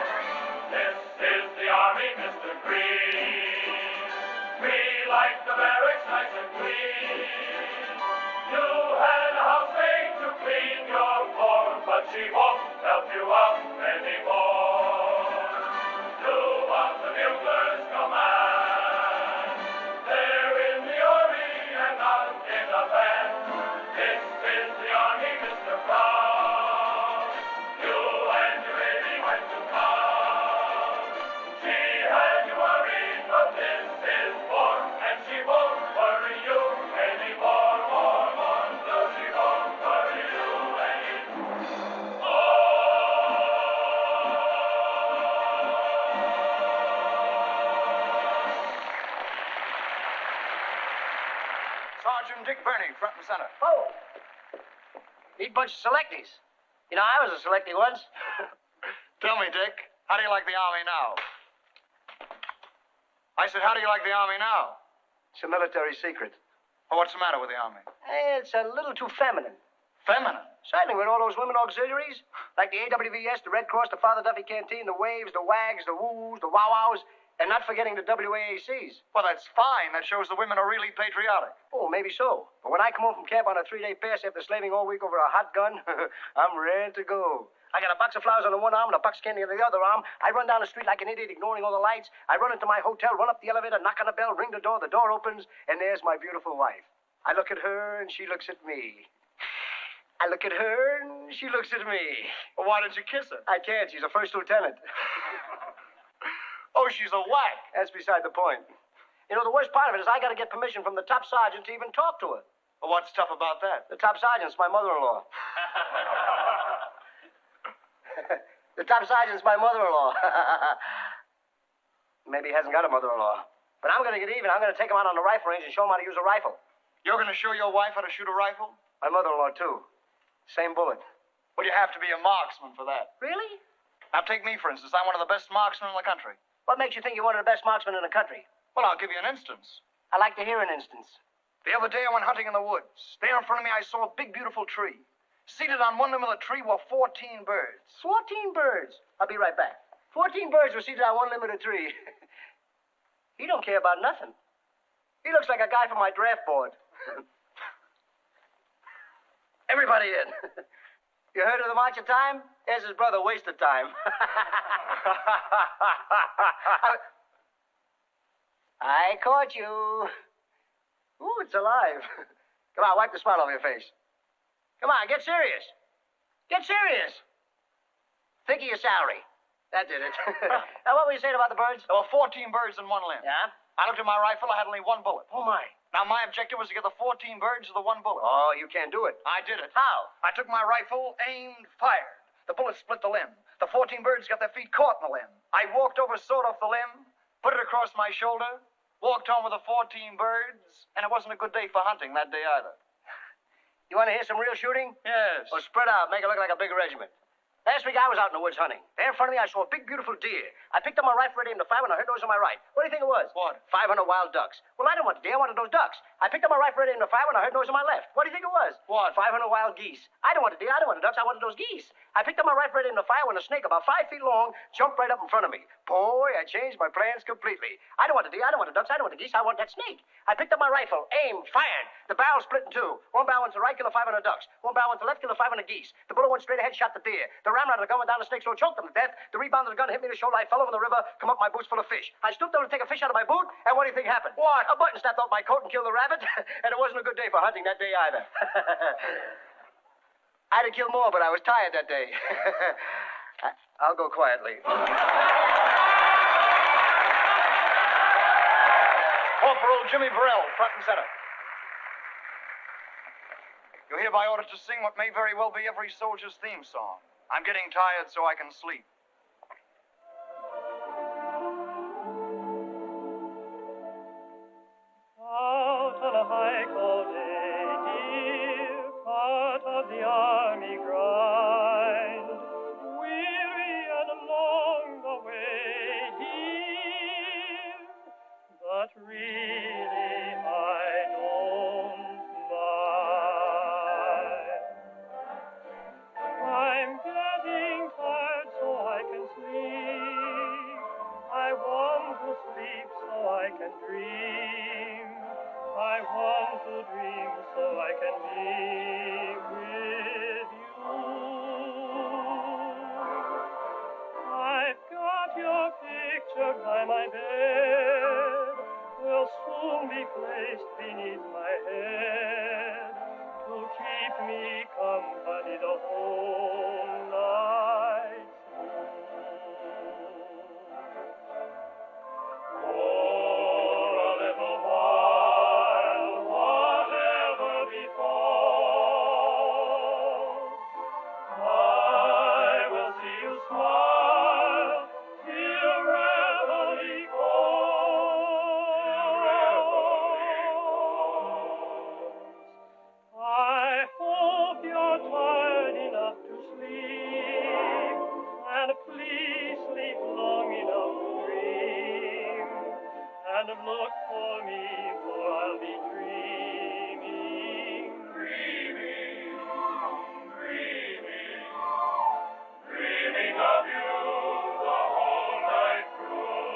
This is the Army, Mr. Green. We like the barracks nice and clean. You had a housemaid to clean your floor, but she won't help you out anymore. Do what the buglers command. They're in the Army and not in a band. This is the Army, Mr. Brown. You and your baby went to town. She had you worried, but this is war, and she won't worry you anymore. More, no, she won't worry you anymore. Sergeant Dick Burney, front and center. Oh. Neat bunch of selecties. You know, I was a selectee once. Tell me, Dick, how do you like the Army now? I said, how do you like the Army now? It's a military secret. Well, what's the matter with the Army? It's a little too feminine. Feminine? Certainly, with all those women auxiliaries, like the AWVS, the Red Cross, the Father Duffy Canteen, the Waves, the WAGs, the WOOs, the WOW-WOWs, and not forgetting the WAACs. Well, that's fine. That shows the women are really patriotic. Oh, maybe so. But when I come home from camp on a 3-day pass after slaving all week over a hot gun, I'm ready to go. I got a box of flowers on the one arm and a box of candy on the other arm. I run down the street like an idiot, ignoring all the lights. I run into my hotel, run up the elevator, knock on the bell, ring the door opens, and there's my beautiful wife. I look at her, and she looks at me. I look at her, and she looks at me. Well, why didn't you kiss her? I can't. She's a first lieutenant. Oh, she's a whack. That's beside the point. You know, the worst part of it is I got to get permission from the top sergeant to even talk to her. Well, what's tough about that? The top sergeant's my mother-in-law. The top sergeant's my mother-in-law. Maybe he hasn't got a mother-in-law. But I'm going to get even. I'm going to take him out on the rifle range and show him how to use a rifle. You're going to show your wife how to shoot a rifle? My mother-in-law, too. Same bullet. Well, you have to be a marksman for that. Really? Now, take me, for instance. I'm one of the best marksmen in the country. What makes you think you're one of the best marksmen in the country? Well, I'll give you an instance. I like to hear an instance. The other day I went hunting in the woods. There in front of me I saw a big, beautiful tree. Seated on one limb of the tree were 14 birds. 14 birds? I'll be right back. 14 birds were seated on one limb of the tree. He don't care about nothing. He looks like a guy from my draft board. Everybody in. You heard of the March of Time? There's his brother, Wasted Time. I caught you. Ooh, it's alive. Come on, wipe the smile off your face. Come on, get serious. Get serious. Think of your salary. That did it. Now, what were you saying about the birds? There were 14 birds in one limb. Yeah? I looked at my rifle. I had only one bullet. Oh, my. Now, my objective was to get the 14 birds with the one bullet. Oh, you can't do it. I did it. How? I took my rifle, aimed, fired. The bullet split the limb. The 14 birds got their feet caught in the limb. I walked over, sawed off the limb, put it across my shoulder, walked home with the 14 birds, and it wasn't a good day for hunting that day either. You want to hear some real shooting? Yes. Well, spread out. Make it look like a big regiment. Last week I was out in the woods hunting. There in front of me I saw a big, beautiful deer. I picked up my rifle, ready aimed to fire when I heard noise on my right. What do you think it was? What? 500 wild ducks. Well, I didn't want the deer. I wanted those ducks. I picked up my rifle, ready aimed to fire when I heard noise on my left. What do you think it was? What? 500 wild geese. I didn't want the deer. I didn't want the ducks. I wanted those geese. I picked up my rifle, ready aimed to fire when a snake about 5 feet long jumped right up in front of me. Boy, I changed my plans completely. I didn't want the deer. I didn't want the ducks. I didn't want the geese. I wanted that snake. I picked up my rifle, aimed, fired. The barrel split in two. One barrel went to the right, killed 500 ducks. One barrel went to the left, killed 500 geese. The bullet went straight ahead, shot the deer. The ramrod of the gun went down the snake, so it choked them to death. The rebound of the gun hit me in the shoulder. I fell over in the river, come up my boots full of fish. I stooped over to take a fish out of my boot, and what do you think happened? What? A button snapped off my coat and killed the rabbit, and it wasn't a good day for hunting that day either. I'd have killed more, but I was tired that day. I'll go quietly. Corporal Jimmy Burrell, front and center. You're hereby ordered to sing what may very well be every soldier's theme song. I'm getting tired, so I can sleep. Out on a hike all day, dear, part of the army grind, weary and along the way here, but really I don't mind. I'm getting tired so I can sleep. I want to sleep so I can dream. I want to dream so I can be with you. I've got your picture by my bed. Will soon be placed beneath my head to keep me company the whole night through. For a little while, whatever befalls, I will see you smile till reveille calls. I hope you're tired enough to sleep, and please sleep long enough to dream, and look for me, for I'll be dreaming, dreaming, dreaming, dreaming of you the whole night through.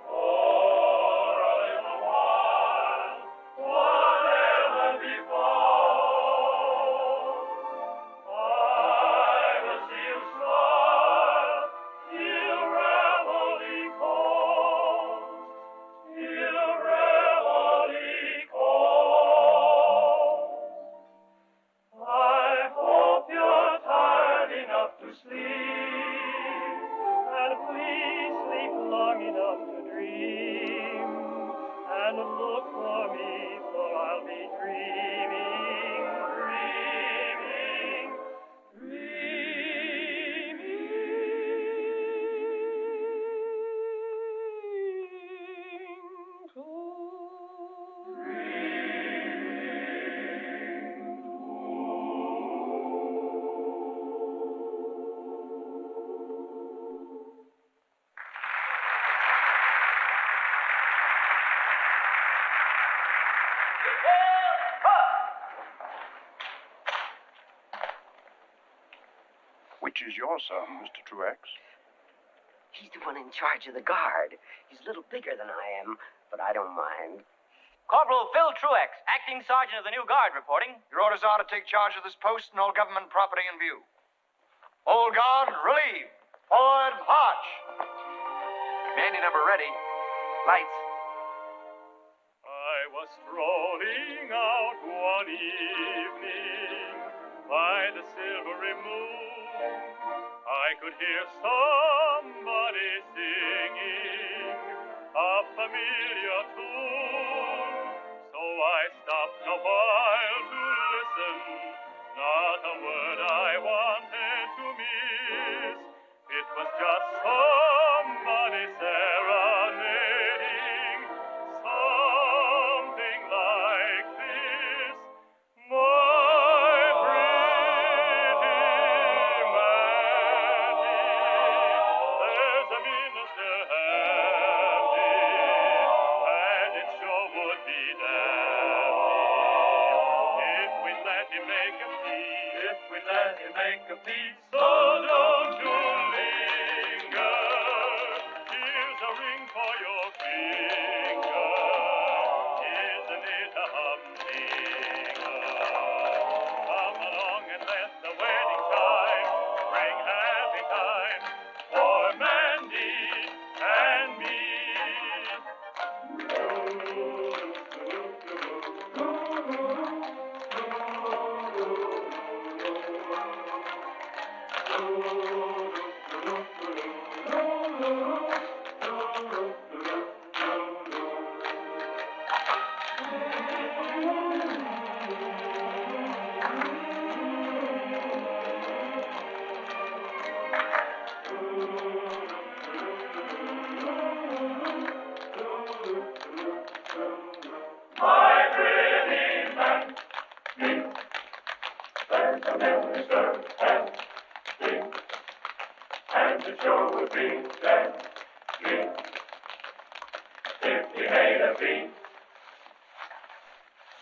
For a little while, whatever befalls, I will see you smile till reveille calls, till reveille calls. I hope you're tired enough to sleep, and please sleep long enough to dream, and look for me, for I'll be dreaming, dreaming, Which is your son, Mr. Truex? He's the one in charge of the guard. He's a little bigger than I am, but I don't mind. Corporal Phil Truex, acting sergeant of the new guard, reporting. Your orders are to take charge of this post and all government property in view. Old guard, relieve. Forward, march. Bandy number ready. Lights. I was strolling out one evening by the silvery moon. I could hear somebody singing a familiar tune. So I stopped a while to listen. Not a word I wanted to miss. It was just somebody serenading, something like this. My can make a peace, so don't you linger. Here's a ring for your finger. Isn't it a humdinger? Come along and let the wedding chime bring happy times for Mandy and me. My pretty man, there's a minister and it sure would be deadly if he made a beat.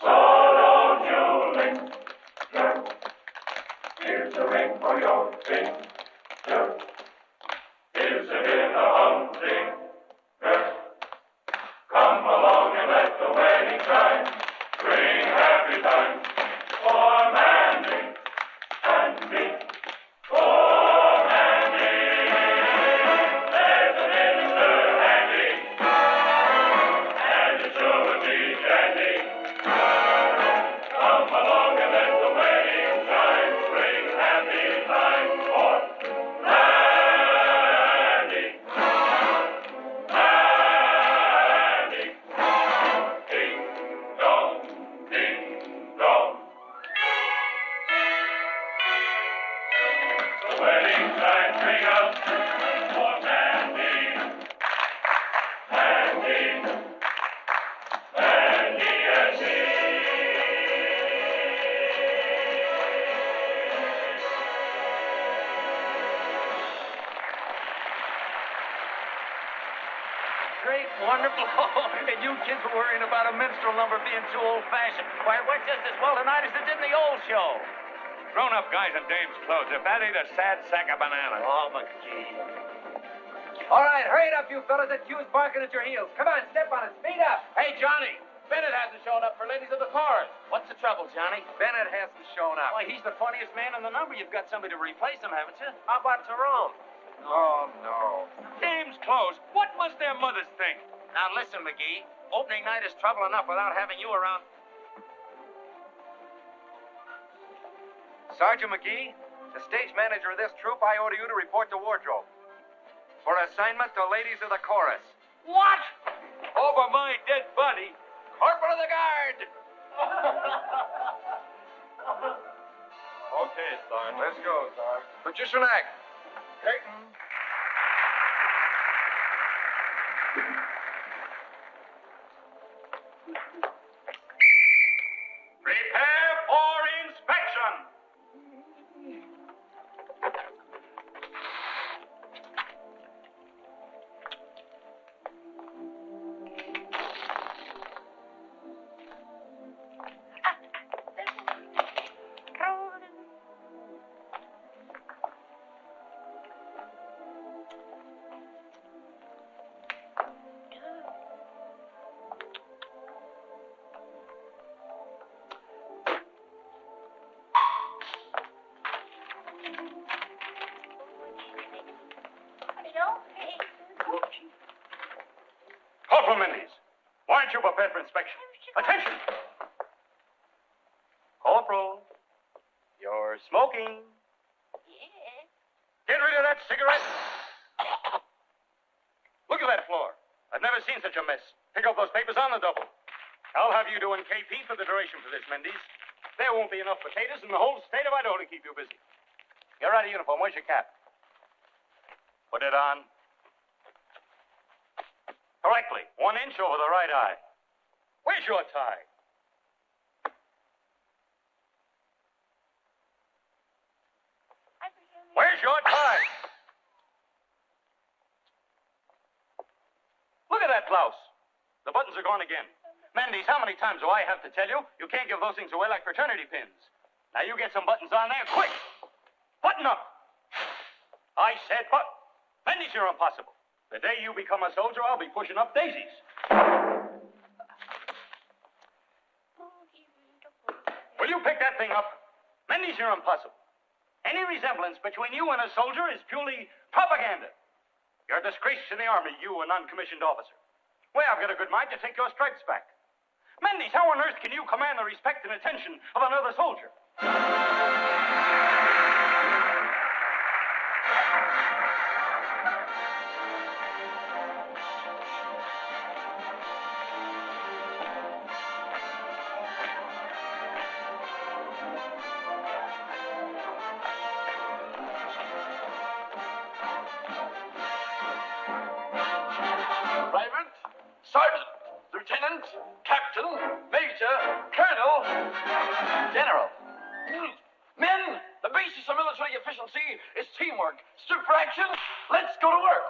So don't you linger. Here's a ring for your finger. Isn't it a humdinger? Come along and let the wedding chime bring happy times for Mandy and me. For Mandy, there's a minister handy, and it sure would be dandy. Come along and let the wedding chime bring happy times for Mandy. Mandy. Ding dong, ding dong. The wedding chimes ring out for Mandy, Mandy, Mandy and me. Great, wonderful. And you kids were worrying about a minstrel number being too old-fashioned. Why, it went just as well tonight as it did in the old show. Grown-up guys in dame's clothes. If that ain't a sad sack of bananas. Oh, McGee. All right, hurry it up, you fellas. That queue's barking at your heels. Come on, step on it. Speed up. Hey, Johnny, Bennett hasn't shown up for Ladies of the Chorus. What's the trouble, Johnny? Bennett hasn't shown up. Why, he's the funniest man in the number. You've got somebody to replace him, haven't you? How about Tyrone? Oh, no. Dame's clothes. What must their mothers think? Now, listen, McGee. Opening night is trouble enough without having you around. Sergeant McGee, the stage manager of this troupe, I order you to report to wardrobe. For assignment to Ladies of the Chorus. What? Over my dead body. Corporal of the Guard! Okay, Sergeant. Let's go, Sergeant. Magician act. Curtain. Prepare for inspection. Corporal Mendes, why aren't you prepared for inspection? Attention! Corporal, you're smoking. Get rid of that cigarette. Look at that floor. I've never seen such a mess. Pick up those papers on the double. I'll have you doing KP for the duration for this, Mendes. There won't be enough potatoes in the whole state of Idaho to keep you busy. You're out of uniform. Where's your cap? Put it on. Correctly. 1 inch over the right eye. Where's your tie? Where's your tie? Look at that blouse. The buttons are gone again. Mendes, how many times do I have to tell you? You can't give those things away like fraternity pins. Now you get some buttons on there, quick. Button up. I said button. Mendes, you're impossible. The day you become a soldier, I'll be pushing up daisies. Will you pick that thing up? Mendes, you're impossible. Any resemblance between you and a soldier is purely propaganda. You're a disgrace to the Army, you, a non-commissioned officer. Well, I've got a good mind to take your stripes back. Mendes, how on earth can you command the respect and attention of another soldier? Private, sergeant, lieutenant, captain, major, colonel, general. Men, the basis of military efficiency is teamwork. Stood for action. Let's go to work.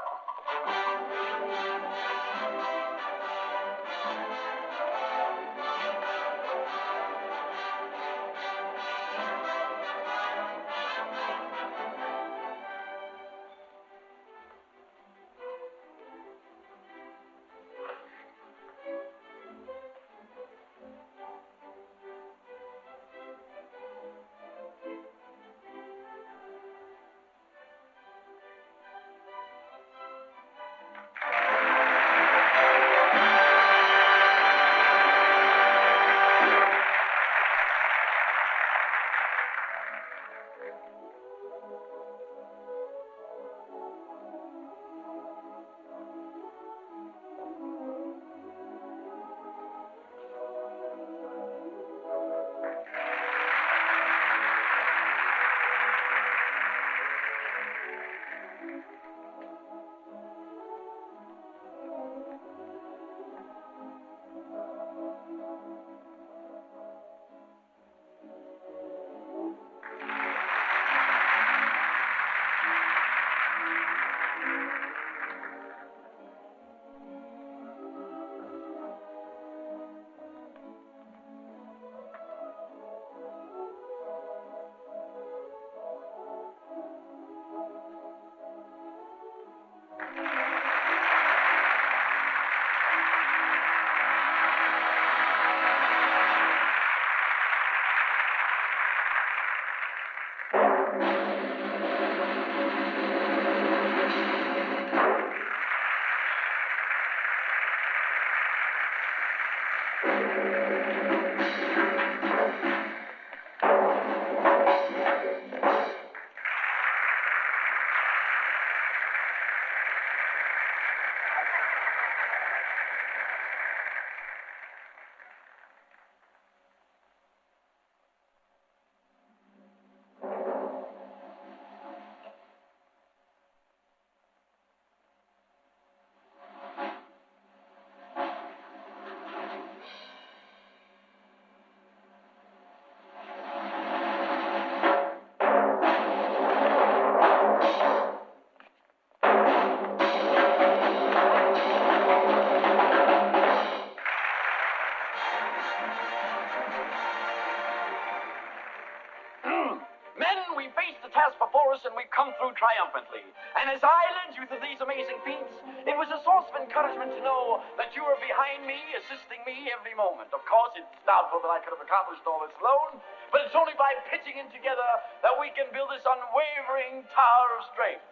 Before us, and we've come through triumphantly. And as I led you through these amazing feats, it was a source of encouragement to know that you were behind me, assisting me every moment. Of course, it's doubtful that I could have accomplished all this alone, but it's only by pitching in together that we can build this unwavering tower of strength.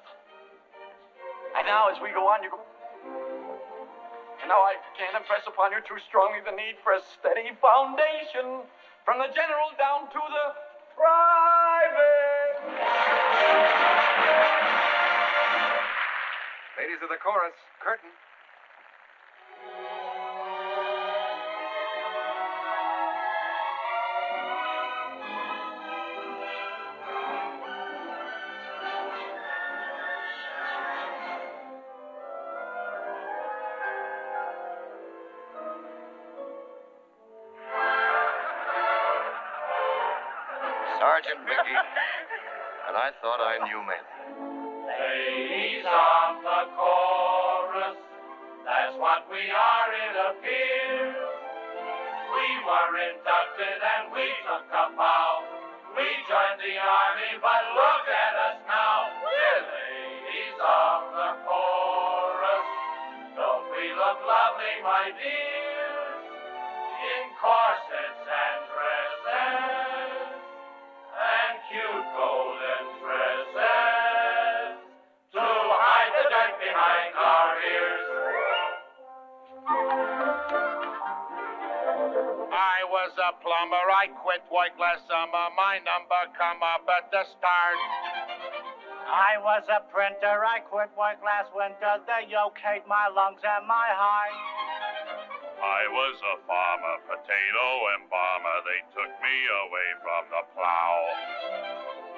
And now, as we go on, and now I can't impress upon you too strongly the need for a steady foundation, from the general down to the private. Ladies of the chorus, curtain. Sergeant Mickey, and I thought I knew men. Ladies of the chorus, that's what we are, it appears. We were inducted and we took a vow We joined the army, but look at us now. We're ladies of the chorus. Don't we look lovely, my dears? In corsets and dresses, and cute golden tresses, to hide the dirt behind our ears. I was a plumber, I quit work last summer. My number come up at the start. I was a printer, I quit work last winter. They okayed my lungs and my heart. I was a farmer, potato embalmer. They took me away from the plow.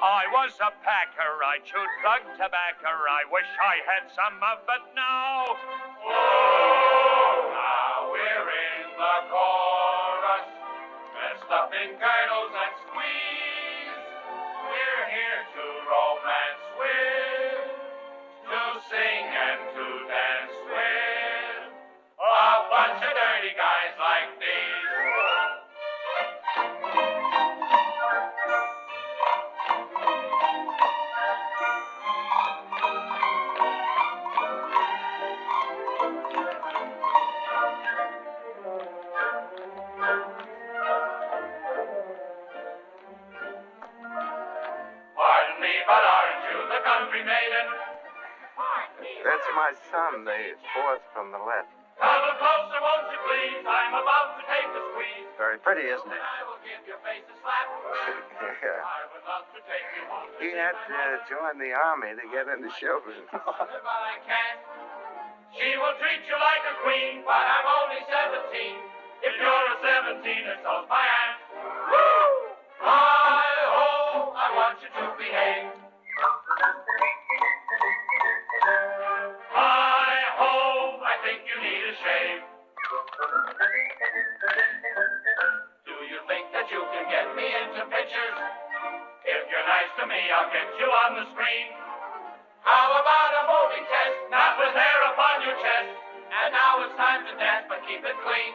I was a packer, I chewed plug tobacco. I wish I had some of it now. Oh, now we're in the chorus, dressed up in girdles and squeeze. We're here to romance with, to sing and to dance with, a bunch of dirty guys like these. Pardon me, but aren't you the country maiden? That's my son, the fourth from the left. Come a closer, won't you please? I'm about to take a squeeze. Very pretty, isn't it? I will give your face a slap. Yeah. I would love to take you home. He had to join the army to get into show business. But I can't. She will treat you like a queen, but I'm only 17. If you're a 17er, so's my aunt. Woo! Hi-ho, I want you to behave. Hi-ho, I think you need a shave. Do you think that you can get me into pictures? If you're nice to me, I'll get you on the screen. How about a movie test, not with hair upon your chest? And now it's time to dance, but keep it clean.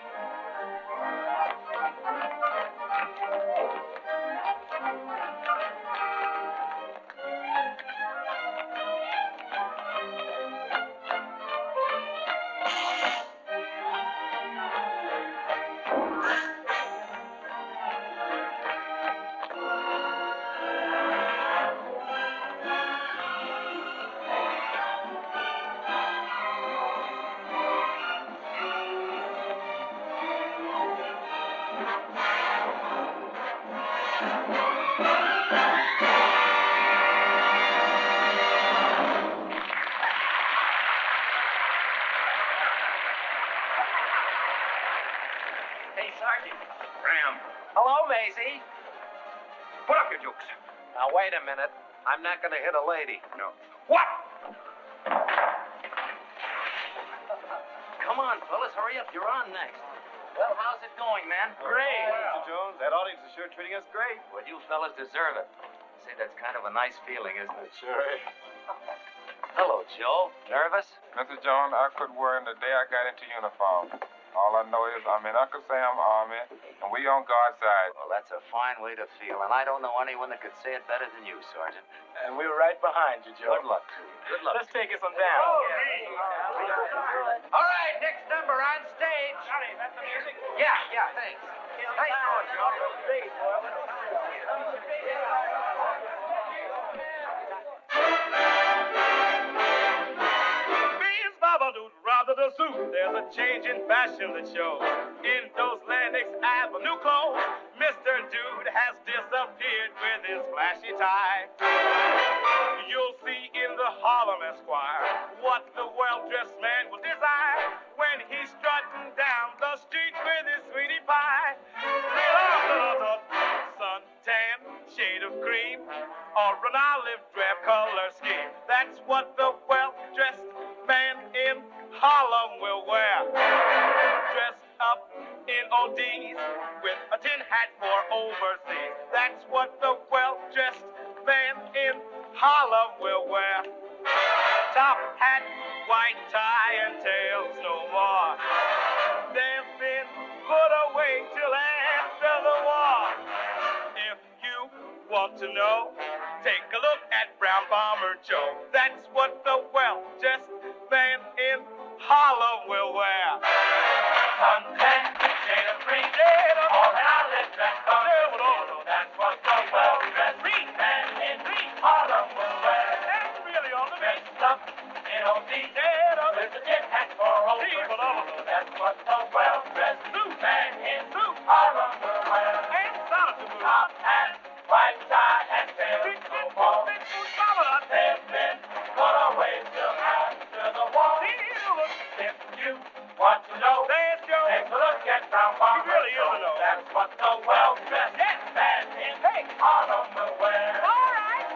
Hey, Sergeant. Ram. Hello, Maisie. Put up your dukes. Now, wait a minute. I'm not going to hit a lady. No. What? Come on, fellas, hurry up. You're on next. Well, how's it going, man? Great. Well, Mr. Jones, that audience is sure treating us great. well, you fellas deserve it. Say, that's kind of a nice feeling, isn't it? Sure is. Hello, Joe. Nervous? Mr. Jones, I quit worrying the day I got into uniform. All I know is I'm in Uncle Sam's army, and we on guard side. Well, that's a fine way to feel, and I don't know anyone that could say it better than you, Sergeant. And we were right behind you, Joe. Good luck to you. Good luck. Let's take us on down. All right, next number on stage. Johnny, that's the music? Yeah, thanks. Nice going, Joe. Rather the suit, there's a change in fashion that shows. In those Lennox Avenue clothes, Mr. Dude has disappeared with his flashy tie. You'll see in the Harlem Esquire what the well-dressed man will desire when he's strutting down the street with his sweetie pie. Suntan, shade of cream, or an olive drab color scheme. That's what the well-dressed man in Harlem will wear. Dressed up in ODs with a tin hat for overseas. That's what the well-dressed man in Harlem will wear. Top hat, white tie, and tails no more. They've been put away till after the war. If you want to know? Take a look at Brown Bomber Joe. That's what the well-dressed man in Harlem will wear. Suntan, shade of green, all an outlet dress from that's what the well-dressed man in Harlem will wear. That's really all the best. Dressed up in OD, with a tin hat for over. That's what the well-dressed man in Harlem will wear. And solid top hat, white tie, and tail. No more. They've been put away till after the war. If you want to know, take a look at Brown Bomber Joe. That's what the well-dressed man in Harlem will wear. All right.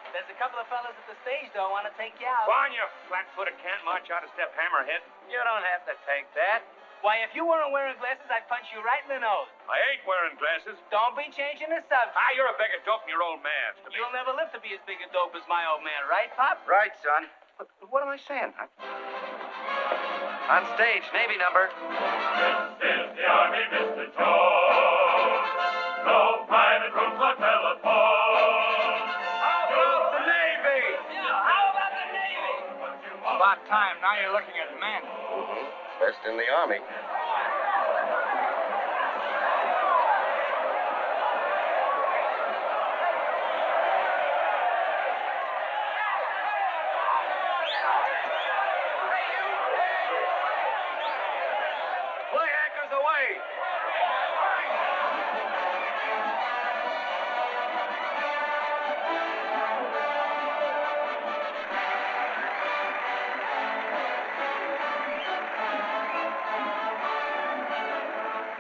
There's a couple of fellas at the stage, though, want to take you out. Go on, you flat-footed can't march out a step hammerhead. You don't have to take that. Why, if you weren't wearing glasses, I'd punch you right in the nose. I ain't wearing glasses. Don't be changing the subject. Ah, you're a bigger dope than your old man. You'll never live to be as big a dope as my old man, right, Pop? Right, son. But what am I saying? On stage, Navy number. This is the Army, Mr. Jones. No private rooms or telephone. How about the Navy? Yeah, how about the Navy? About time. Now you're looking at men. Best in the Army. Play anchors away.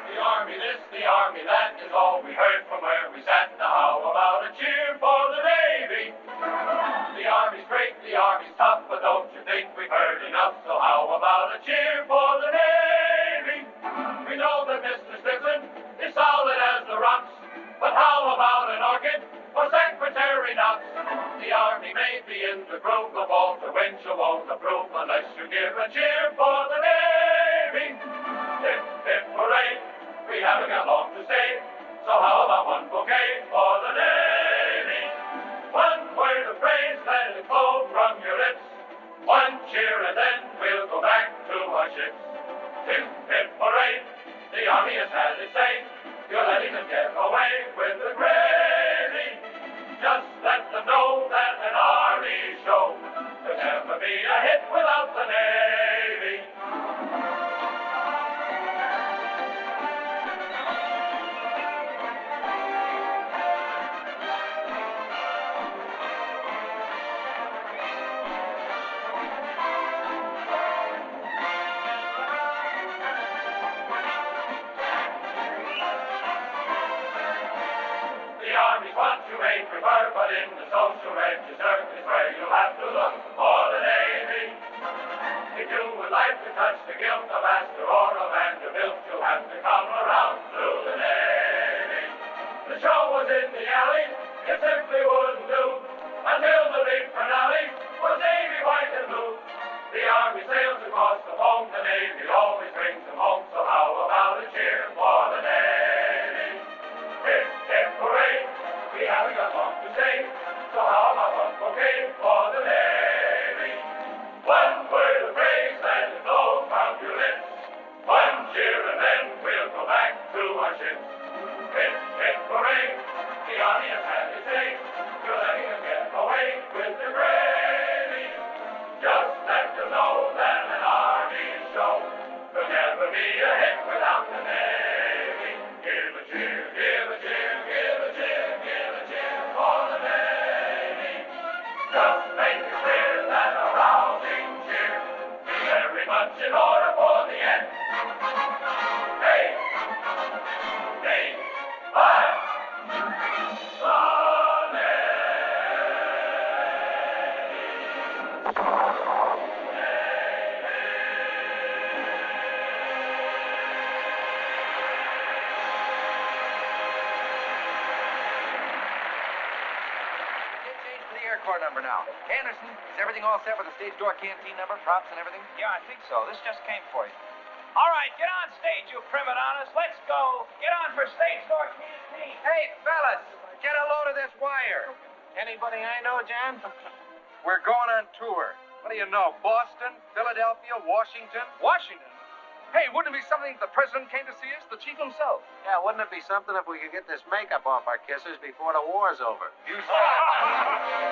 The Army this, the Army that is all we heard from where we sat. Now how about a cheer for the Navy? the crew go home, the wind you won't approve unless you give a cheer for the Navy. Hip, hip, hooray, we haven't got long to stay, so how about one bouquet for the Navy? One word of praise, let it flow from your lips, one cheer and then we'll go back to our ships. Hip, hip, hooray, the Army has had its say, you're letting them get away with the gravy. Just let them know that an Army show could never be a hit without the Navy. The Army's what you may prefer, but in the social register is where you'll have to look for the Navy. If you would like to touch the guilt of Astor or of Vanderbilt, you'll have to come around through the Navy. The show was in the alley, it simply wouldn't do, until the big finale was Navy white and blue. The Army sails across the foam, the Navy always brings them home, so how about a cheer for the Navy? Hip, hip, hooray, we haven't got long to stay, so how about one bouquet for the Navy? One word of praise, let it flow from your lips, one cheer and then we'll go back to our ships. Hip, hip, hooray, the Army has had its say, you're letting them get away with the gravy. Just let them know that an Army show could never be a hit without the Navy. Give a cheer, give a cheer, give a cheer, give a cheer for the Navy. Just make it clear that a rousing cheer is very much in order for the end. Hey, hey, five, Corps number now. Anderson, is everything all set with the stage door canteen number, props, and everything? Yeah, I think so. This just came for you. All right, get on stage, you prima donnas. Let's go. Get on for stage door canteen. Hey, fellas, get a load of this wire. Anybody I know, John? We're going on tour. What do you know? Boston, Philadelphia, Washington? Washington? Hey, wouldn't it be something if the president came to see us, the chief himself? Yeah, wouldn't it be something if we could get this makeup off our kisses before the war's over? You said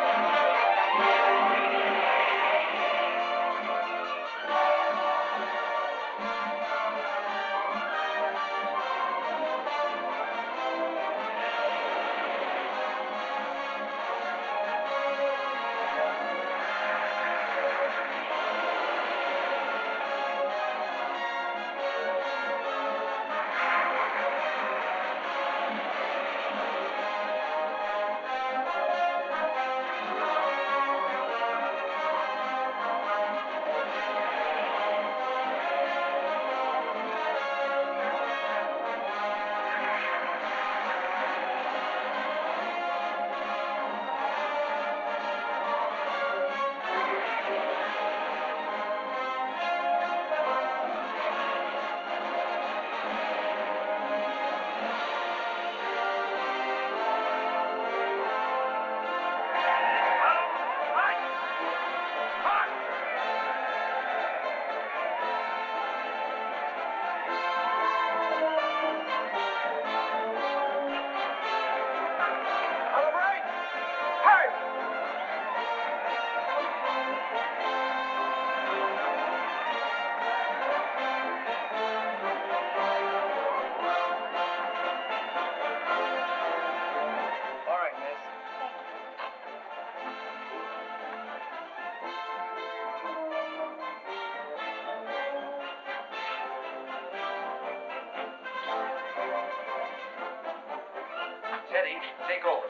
Teddy, take over.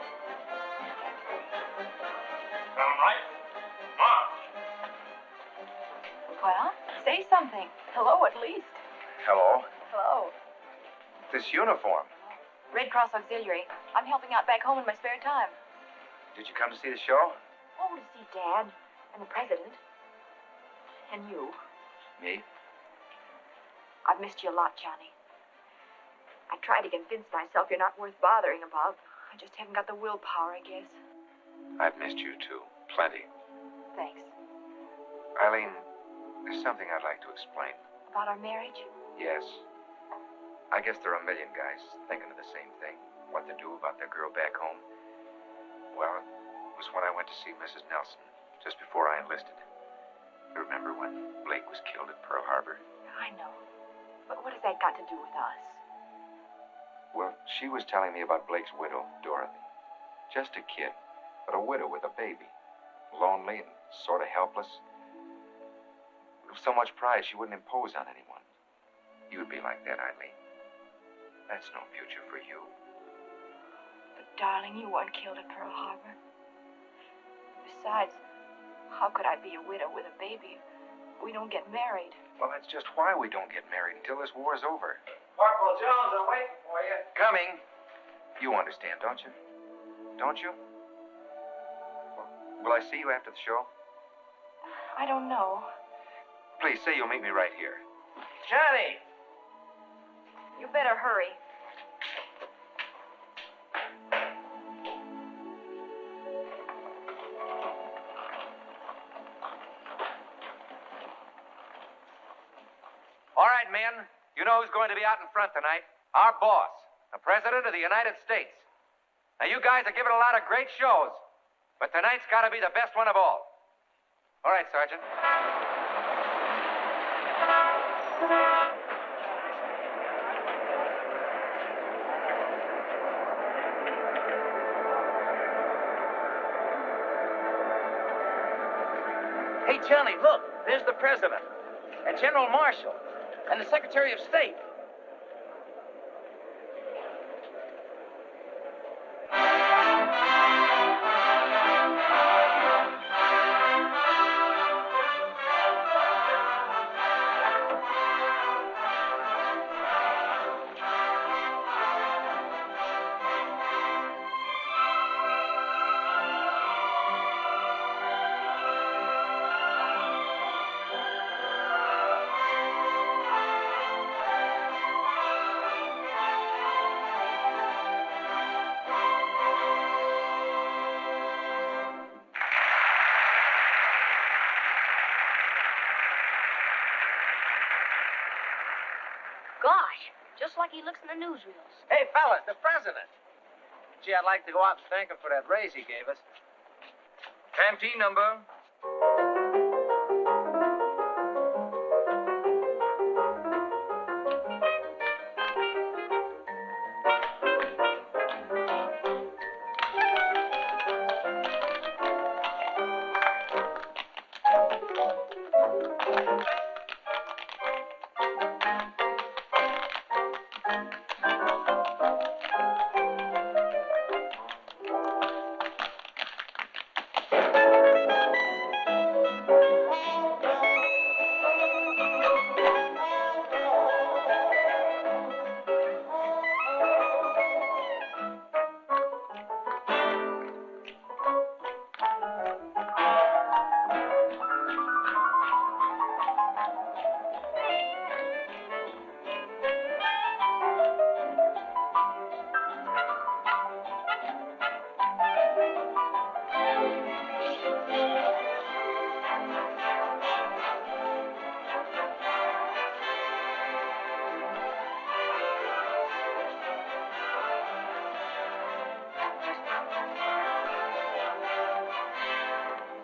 Sound right? March. Well, say something. Hello, at least. Hello. Hello. This uniform. Red Cross Auxiliary. I'm helping out back home in my spare time. Did you come to see the show? Oh, to see Dad. And the president. And you. Me? I've missed you a lot, Johnny. I tried to convince myself you're not worth bothering about. I just haven't got the willpower, I guess. I've missed you, too. Plenty. Thanks. Eileen, there's something I'd like to explain. About our marriage? Yes. I guess there are a million guys thinking of the same thing. What to do about their girl back home. Well, it was when I went to see Mrs. Nelson, just before I enlisted. You remember when Blake was killed at Pearl Harbor? I know. But what has that got to do with us? Well, she was telling me about Blake's widow, Dorothy. Just a kid, but a widow with a baby. Lonely and sort of helpless. With so much pride, she wouldn't impose on anyone. You'd be like that, Eileen. That's no future for you. But, darling, you weren't killed at Pearl Harbor. Besides, how could I be a widow with a baby if we don't get married? Well, that's just why we don't get married until this war's over. Corporal Jones, I'm waiting for you. Coming. You understand, don't you? Don't you? Well, will I see you after the show? I don't know. Please say you'll meet me right here. Johnny! You better hurry. All right, men. You know who's going to be out in front tonight? Our boss, the President of the United States. Now, you guys are giving a lot of great shows, but tonight's got to be the best one of all. All right, Sergeant. Hey, Johnny, look. There's the President, and General Marshall, and the Secretary of State. Gosh, just like he looks in the newsreels. Hey, fellas, the President. Gee, I'd like to go out and thank him for that raise he gave us. Canteen number.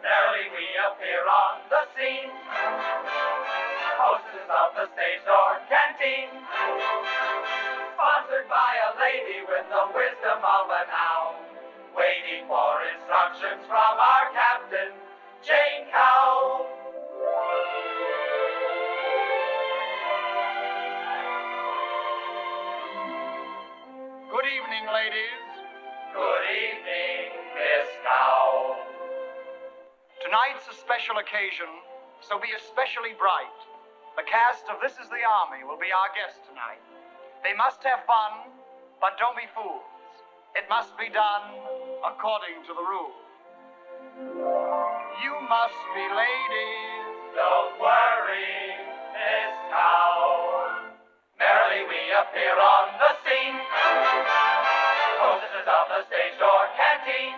Merrily we appear on the scene, hostess of the stage door canteen, sponsored by a lady with the wisdom of an owl, waiting for instructions from our captain, Jane Cow. Good evening, ladies. Good evening, Miss Cow. Tonight's a special occasion, so be especially bright. The cast of This Is the Army will be our guests tonight. They must have fun, but don't be fools. It must be done according to the rules. You must be ladies. Don't worry, Miss Cow. Merrily we appear on the scene. Hostesses of the stage door canteen.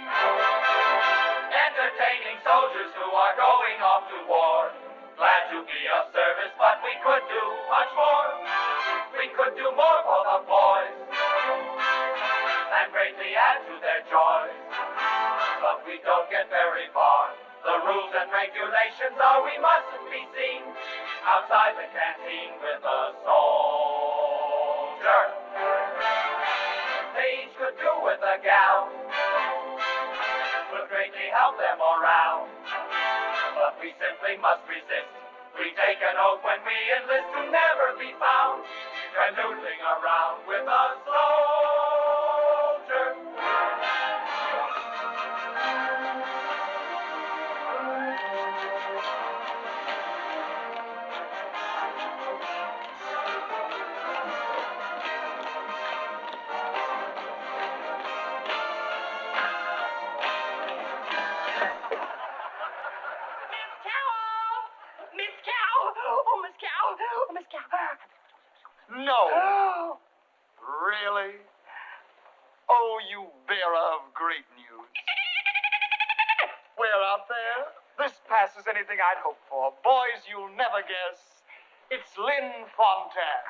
Entertaining soldiers who are going off to war. Glad to be of service, but we could do much more. We could do more for the boys and greatly add to their joys. But we don't get very far. The rules and regulations are we mustn't be seen outside the canteen with a soldier. They each could do with a gal. Would greatly help their morale. But we simply must resist. We take an oath when we enlist to never be found canoodling around with a soldier. No. Really? Oh, you bearer of great news. Where out there? This passes anything I'd hoped for. Boys, you'll never guess. It's Lynn Fontaine.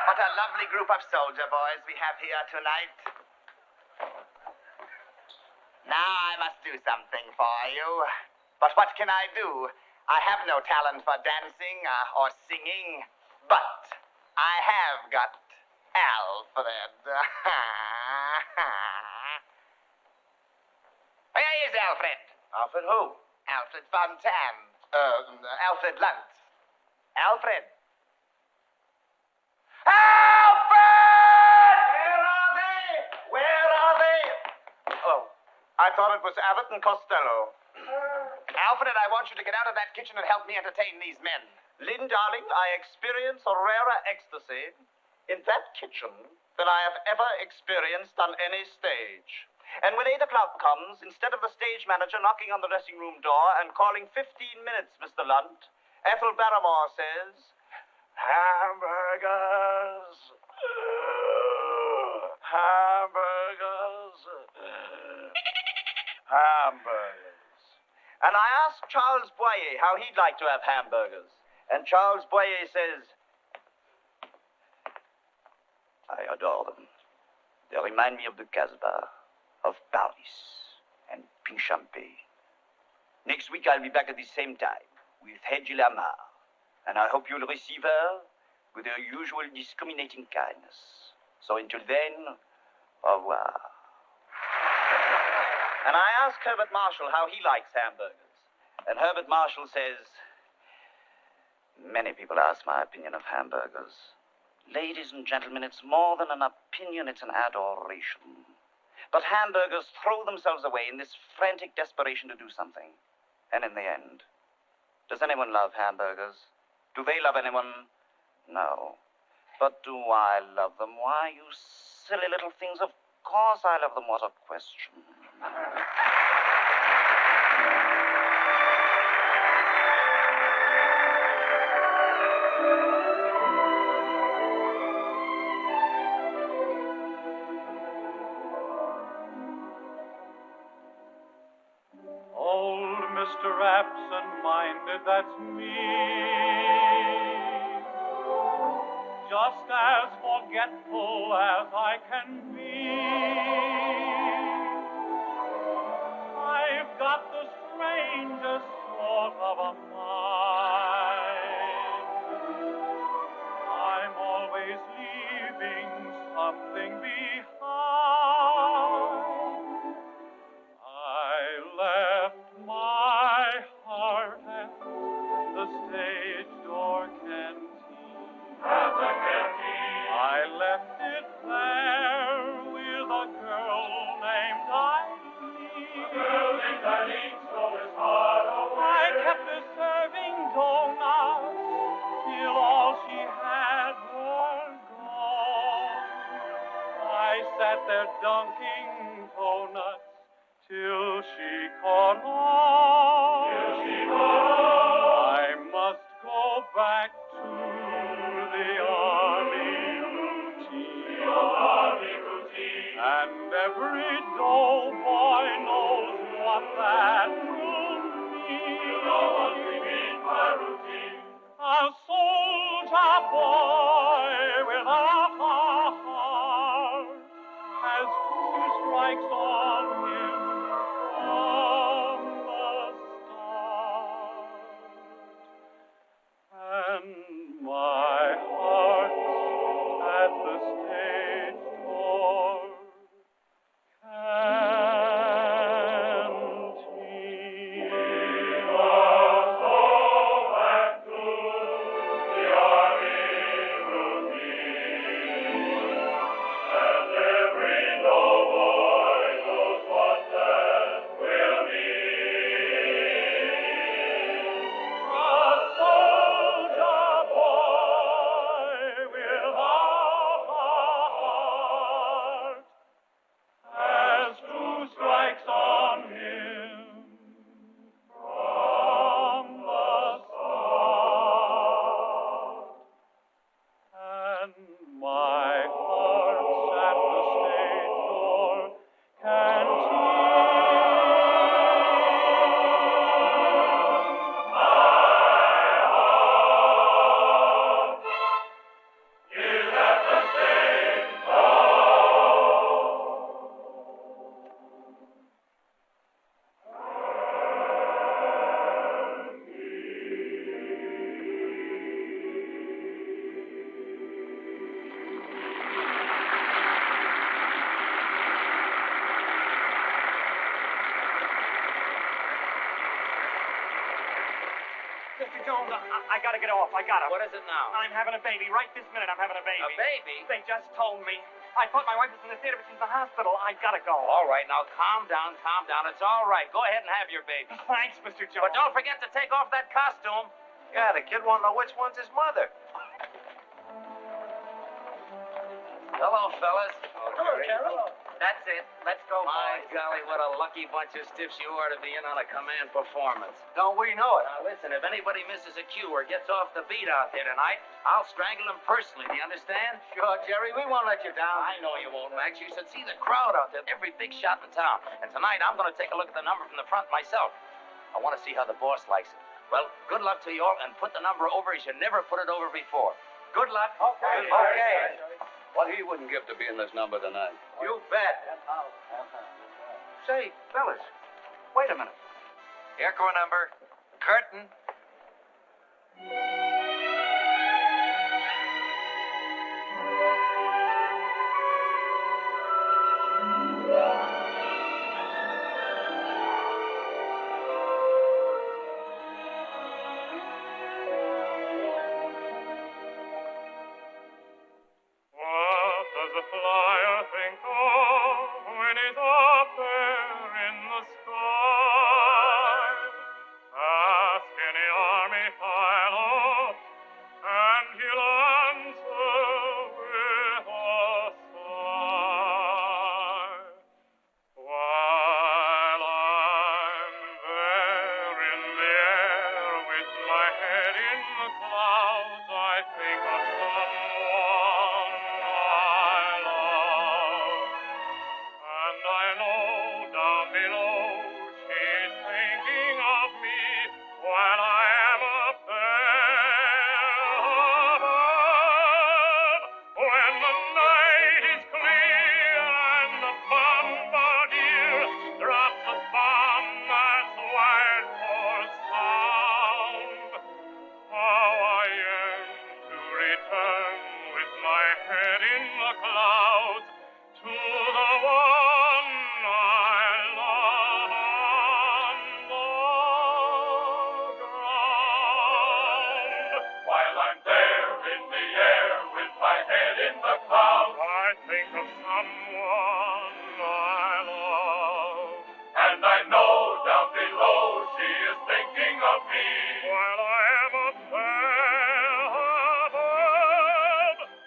What a lovely group of soldier boys we have here tonight. Now I must do something for you. But what can I do? I have no talent for dancing or singing. But I have got Alfred. Where is Alfred? Alfred who? Alfred Fontaine. Alfred Lunt. Alfred. Alfred! Where are they? Where are they? Oh, I thought it was Abbott and Costello. Alfred, I want you to get out of that kitchen and help me entertain these men. Lynn, darling, I experience a rarer ecstasy in that kitchen than I have ever experienced on any stage. And when 8 o'clock comes, instead of the stage manager knocking on the dressing room door and calling 15 minutes, Mr. Lunt, Ethel Barrymore says, hamburgers, hamburgers, hamburgers. And I asked Charles Boyer how he'd like to have hamburgers. And Charles Boyer says, I adore them. They remind me of the Casbah, of Paris, and pink champagne. Next week I'll be back at the same time with Hedgie Lamar. And I hope you'll receive her with her usual discriminating kindness. So until then, au revoir. And I asked Herbert Marshall how he likes hamburgers. And Herbert Marshall says, many people ask my opinion of hamburgers. Ladies and gentlemen, it's more than an opinion, it's an adoration. But hamburgers throw themselves away in this frantic desperation to do something. And in the end, does anyone love hamburgers? Do they love anyone? No. But do I love them? Why, you silly little things, of course I love them. What a question. Old Mr. Absent-Minded, that's me. Just as forgetful as I can be. I've got the strangest sort of a mind. I'm always leaving something behind. I left my heart at the stage door canteen. At the canteen. I left it there with a girl named Eileen. A girl named Eileen stole his heart away. I kept her serving donuts till all she had were gone. sat there dunking coconuts till she caught on. I must go back to the army routine. And every doughboy knows what that will mean. You know what we mean by routine. A soldier boy without a heart has two strikes on him from the start. And my heart's at the stage door. Mr. Jones, I gotta get off. I gotta. What is it now? I'm having a baby. Right this minute, I'm having a baby. A baby? They just told me. I thought my wife was in the theater, but she's in the hospital. I gotta go. All right, now calm down, calm down. It's all right. Go ahead and have your baby. Thanks, Mr. Jones. But don't forget to take off that costume. Yeah, the kid won't know which one's his mother. Hello, fellas. Hello, Carol. That's it. Let's go, My golly, what a lucky bunch of stiffs you are to be in on a command performance. Don't we know it? Now, listen, if anybody misses a cue or gets off the beat out there tonight, I'll strangle him personally. Do you understand? Sure, Jerry. We won't let you down. I know you won't, Max. You should see the crowd out there. Every big shot in town. And tonight, I'm going to take a look at the number from the front myself. I want to see how the boss likes it. Well, good luck to you all, and put the number over as you never put it over before. Good luck. Okay. What he wouldn't give to be in this number tonight. You bet. Say, fellas, wait a minute. Here, crew number. Curtain.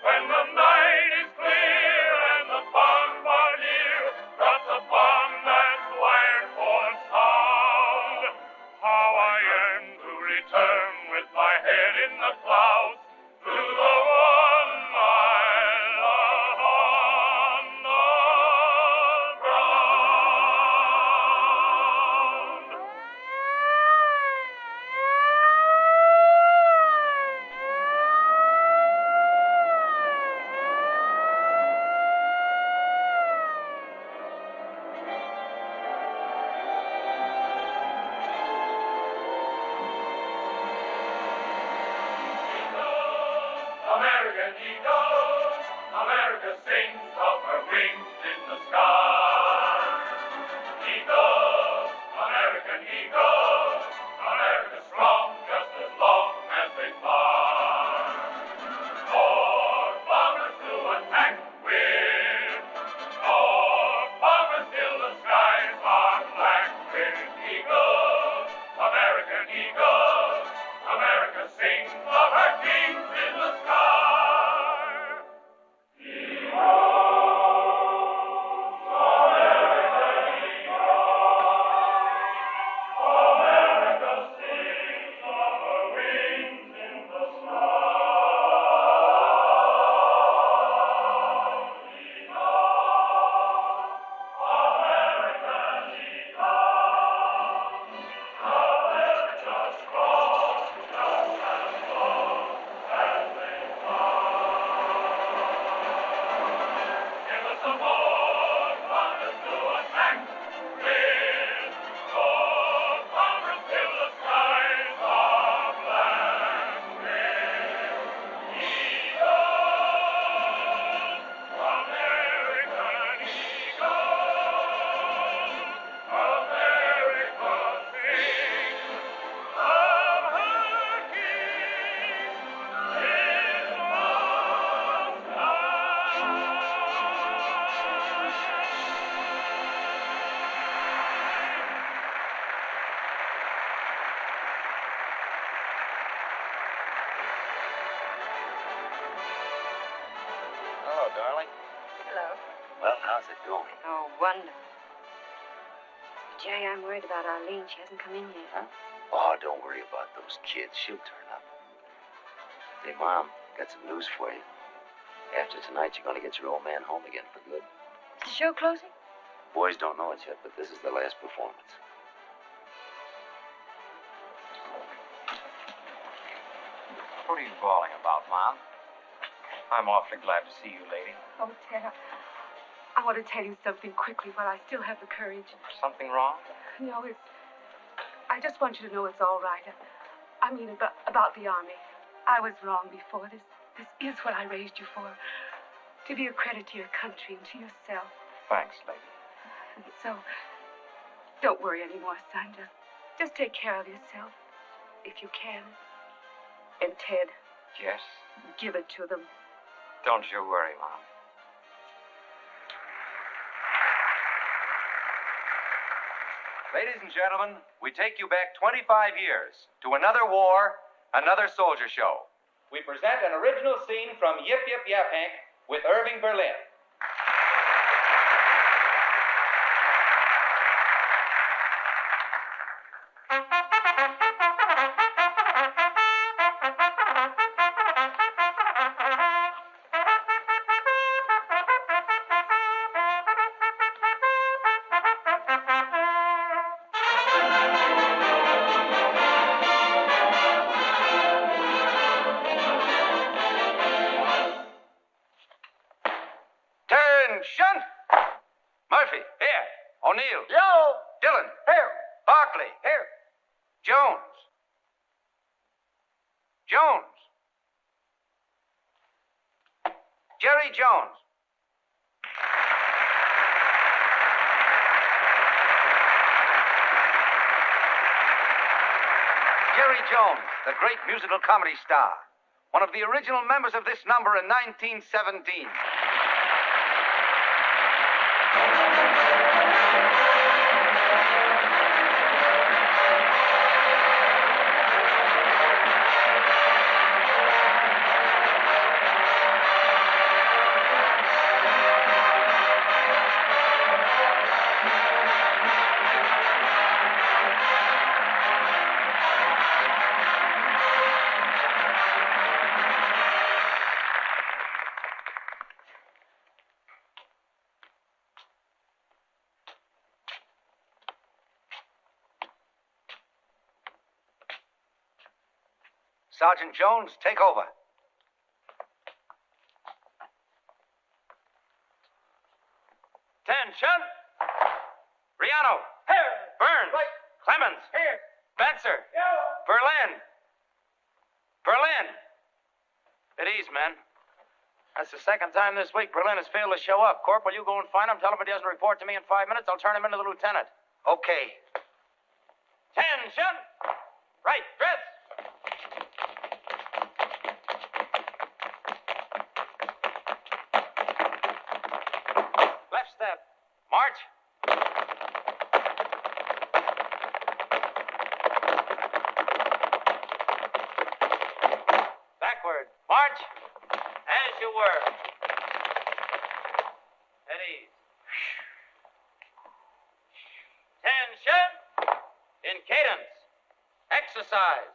When the night is clear and the bonfire darling. Hello. Well, how's it going? Oh, wonderful. Jerry, I'm worried about Arlene. She hasn't come in yet. Huh? Oh, don't worry about those kids. She'll turn up. Hey, Mom, got some news for you. After tonight, you're going to get your old man home again for good. Is the show closing? Boys don't know it yet, but this is the last performance. What are you bawling about, Mom? I'm awfully glad to see you, lady. Oh, Ted, I want to tell you something quickly while I still have the courage. Something wrong? No, I just want you to know it's all right. I mean, about the Army. I was wrong before. This is what I raised you for. To be a credit to your country and to yourself. Thanks, lady. And so, don't worry anymore, son. Just take care of yourself, if you can. And Ted. Yes? Give it to them. Don't you worry, Mom. Ladies and gentlemen, we take you back 25 years to another war, another soldier show. We present an original scene from Yip Yip Yaphank with Irving Berlin. Attention! Murphy, here. O'Neill. Yo! Dillon. Here. Barkley. Here. Jones. Jones. Jerry Jones. Jerry Jones, the great musical comedy star. One of the original members of this number in 1917. Sergeant Jones, take over. Attention! Riano. Here. Burns. Right. Clemens. Here. Benser. Yo. Berlin. Berlin. At ease, men. That's the second time this week Berlin has failed to show up. Corporal, you go and find him. Tell him if he doesn't report to me in 5 minutes, I'll turn him into the lieutenant. Okay. Attention! Right, dress! Left step. March. Backward. March. As you were. At ease. Attention. In cadence. Exercise.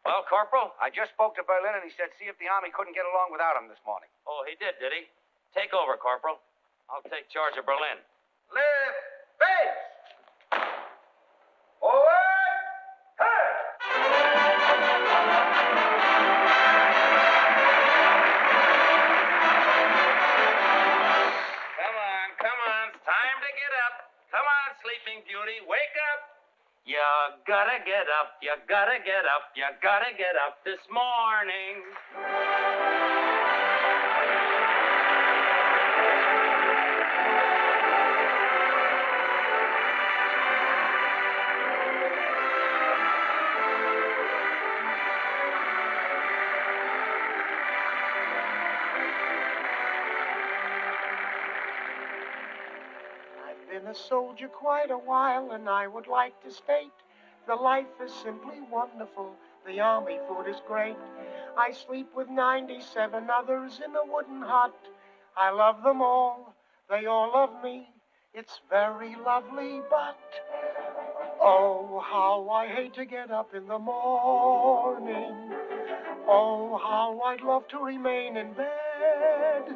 Well, Corporal? I just spoke to Berlin, and he said see if the Army couldn't get along without him this morning. Oh, he did he? Take over, Corporal. I'll take charge of Berlin. Left base! Come on, sleeping beauty, wake up. You gotta get up, you gotta get up, you gotta get up this morning. Been a soldier quite a while, and I would like to state the life is simply wonderful. The army food is great. I sleep with 97 others in a wooden hut. I love them all. They all love me. It's very lovely, but oh, how I hate to get up in the morning. Oh, how I'd love to remain in bed.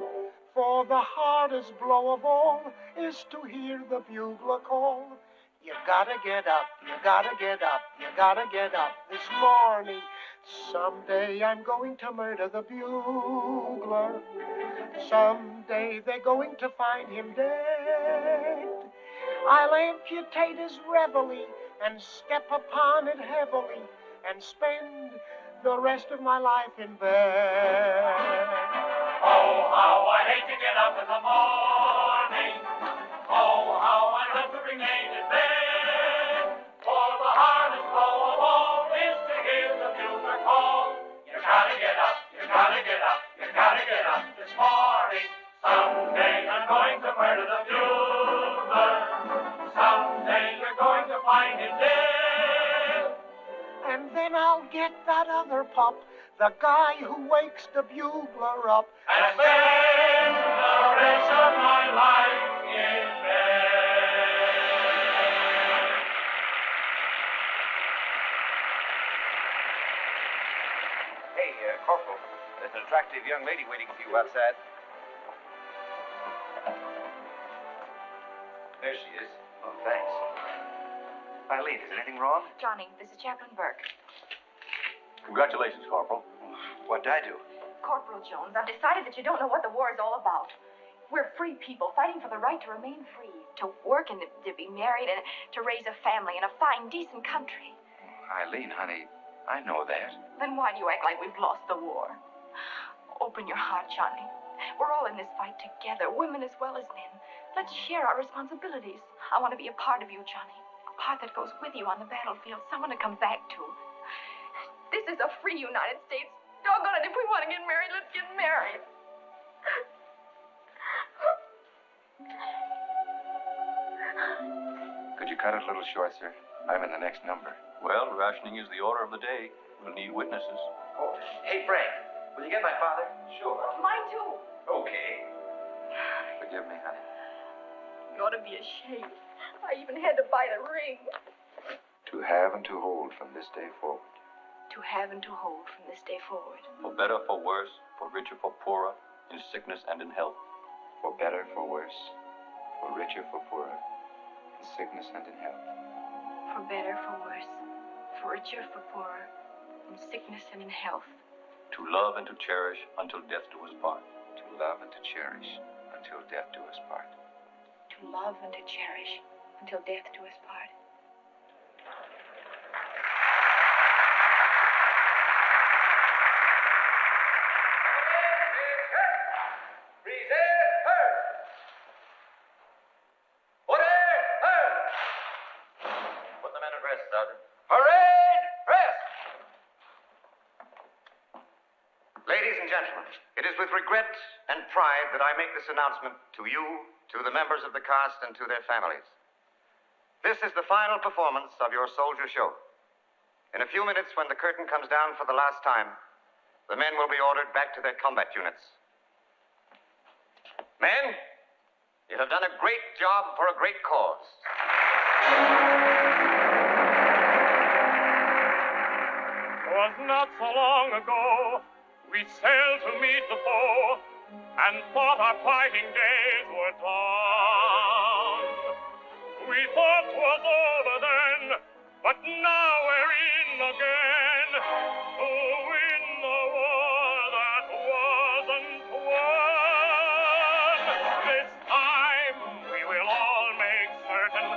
For the hardest blow of all is to hear the bugler call. You gotta get up, you gotta get up, you gotta get up this morning. Someday I'm going to murder the bugler. Someday they're going to find him dead. I'll amputate his reveille and step upon it heavily and spend the rest of my life in bed. Oh, how I hate to get up in the morning. Oh, how I love to remain in bed. For the hardest blow of all is to hear the bugler call. You gotta get up, you gotta get up, you gotta get up this morning. Someday I'm going to murder the bugler. Someday you're going to find him dead. And then I'll get that other pup, the guy who wakes the bugler up. And spend the rest of my life in bed. Hey, Corporal, there's an attractive young lady waiting for you outside. There she is. Oh, thanks. Eileen, is anything wrong? Johnny, this is Chaplain Burke. Congratulations, Corporal. What'd I do? Corporal Jones, I've decided that you don't know what the war is all about. We're free people fighting for the right to remain free, to work and to be married and to raise a family in a fine, decent country. Eileen, honey, I know that. Then why do you act like we've lost the war? Open your heart, Johnny. We're all in this fight together, women as well as men. Let's share our responsibilities. I want to be a part of you, Johnny. A part that goes with you on the battlefield, someone to come back to. This is a free United States. Doggone it, if we want to get married, let's get married. Could you cut it a little short, sir? I'm in the next number. Well, rationing is the order of the day. We'll need witnesses. Oh, hey, Frank, will you get my father? Sure. Mine too. Okay. Forgive me, honey. You ought to be ashamed. I even had to buy the ring. To have and to hold from this day forward. To have and to hold from this day forward. For better, for worse, for richer, for poorer, in sickness and in health. For better, for worse, for richer, for poorer, in sickness and in health. For better, for worse, for richer, for poorer, in sickness and in health. To love and to cherish until death do us part. To love and to cherish until death do us part. To love and to cherish until death do us part. Parade! Press! Ladies and gentlemen, it is with regret and pride that I make this announcement to you, to the members of the cast, and to their families. This is the final performance of your soldier show. In a few minutes, when the curtain comes down for the last time, the men will be ordered back to their combat units. Men, you have done a great job for a great cause. Was not so long ago, we sailed to meet the foe, and thought our fighting days were done. We thought 'twas over then, but now we're in again, to win the war that wasn't won. This time we will all make certain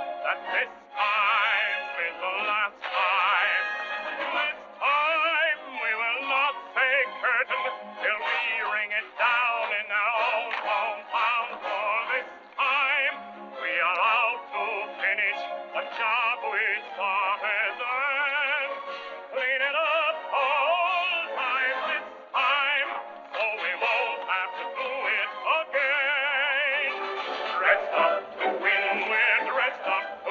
job we started then. Clean it up all time this time, so we won't have to do it again. Dressed up to win, we're dressed up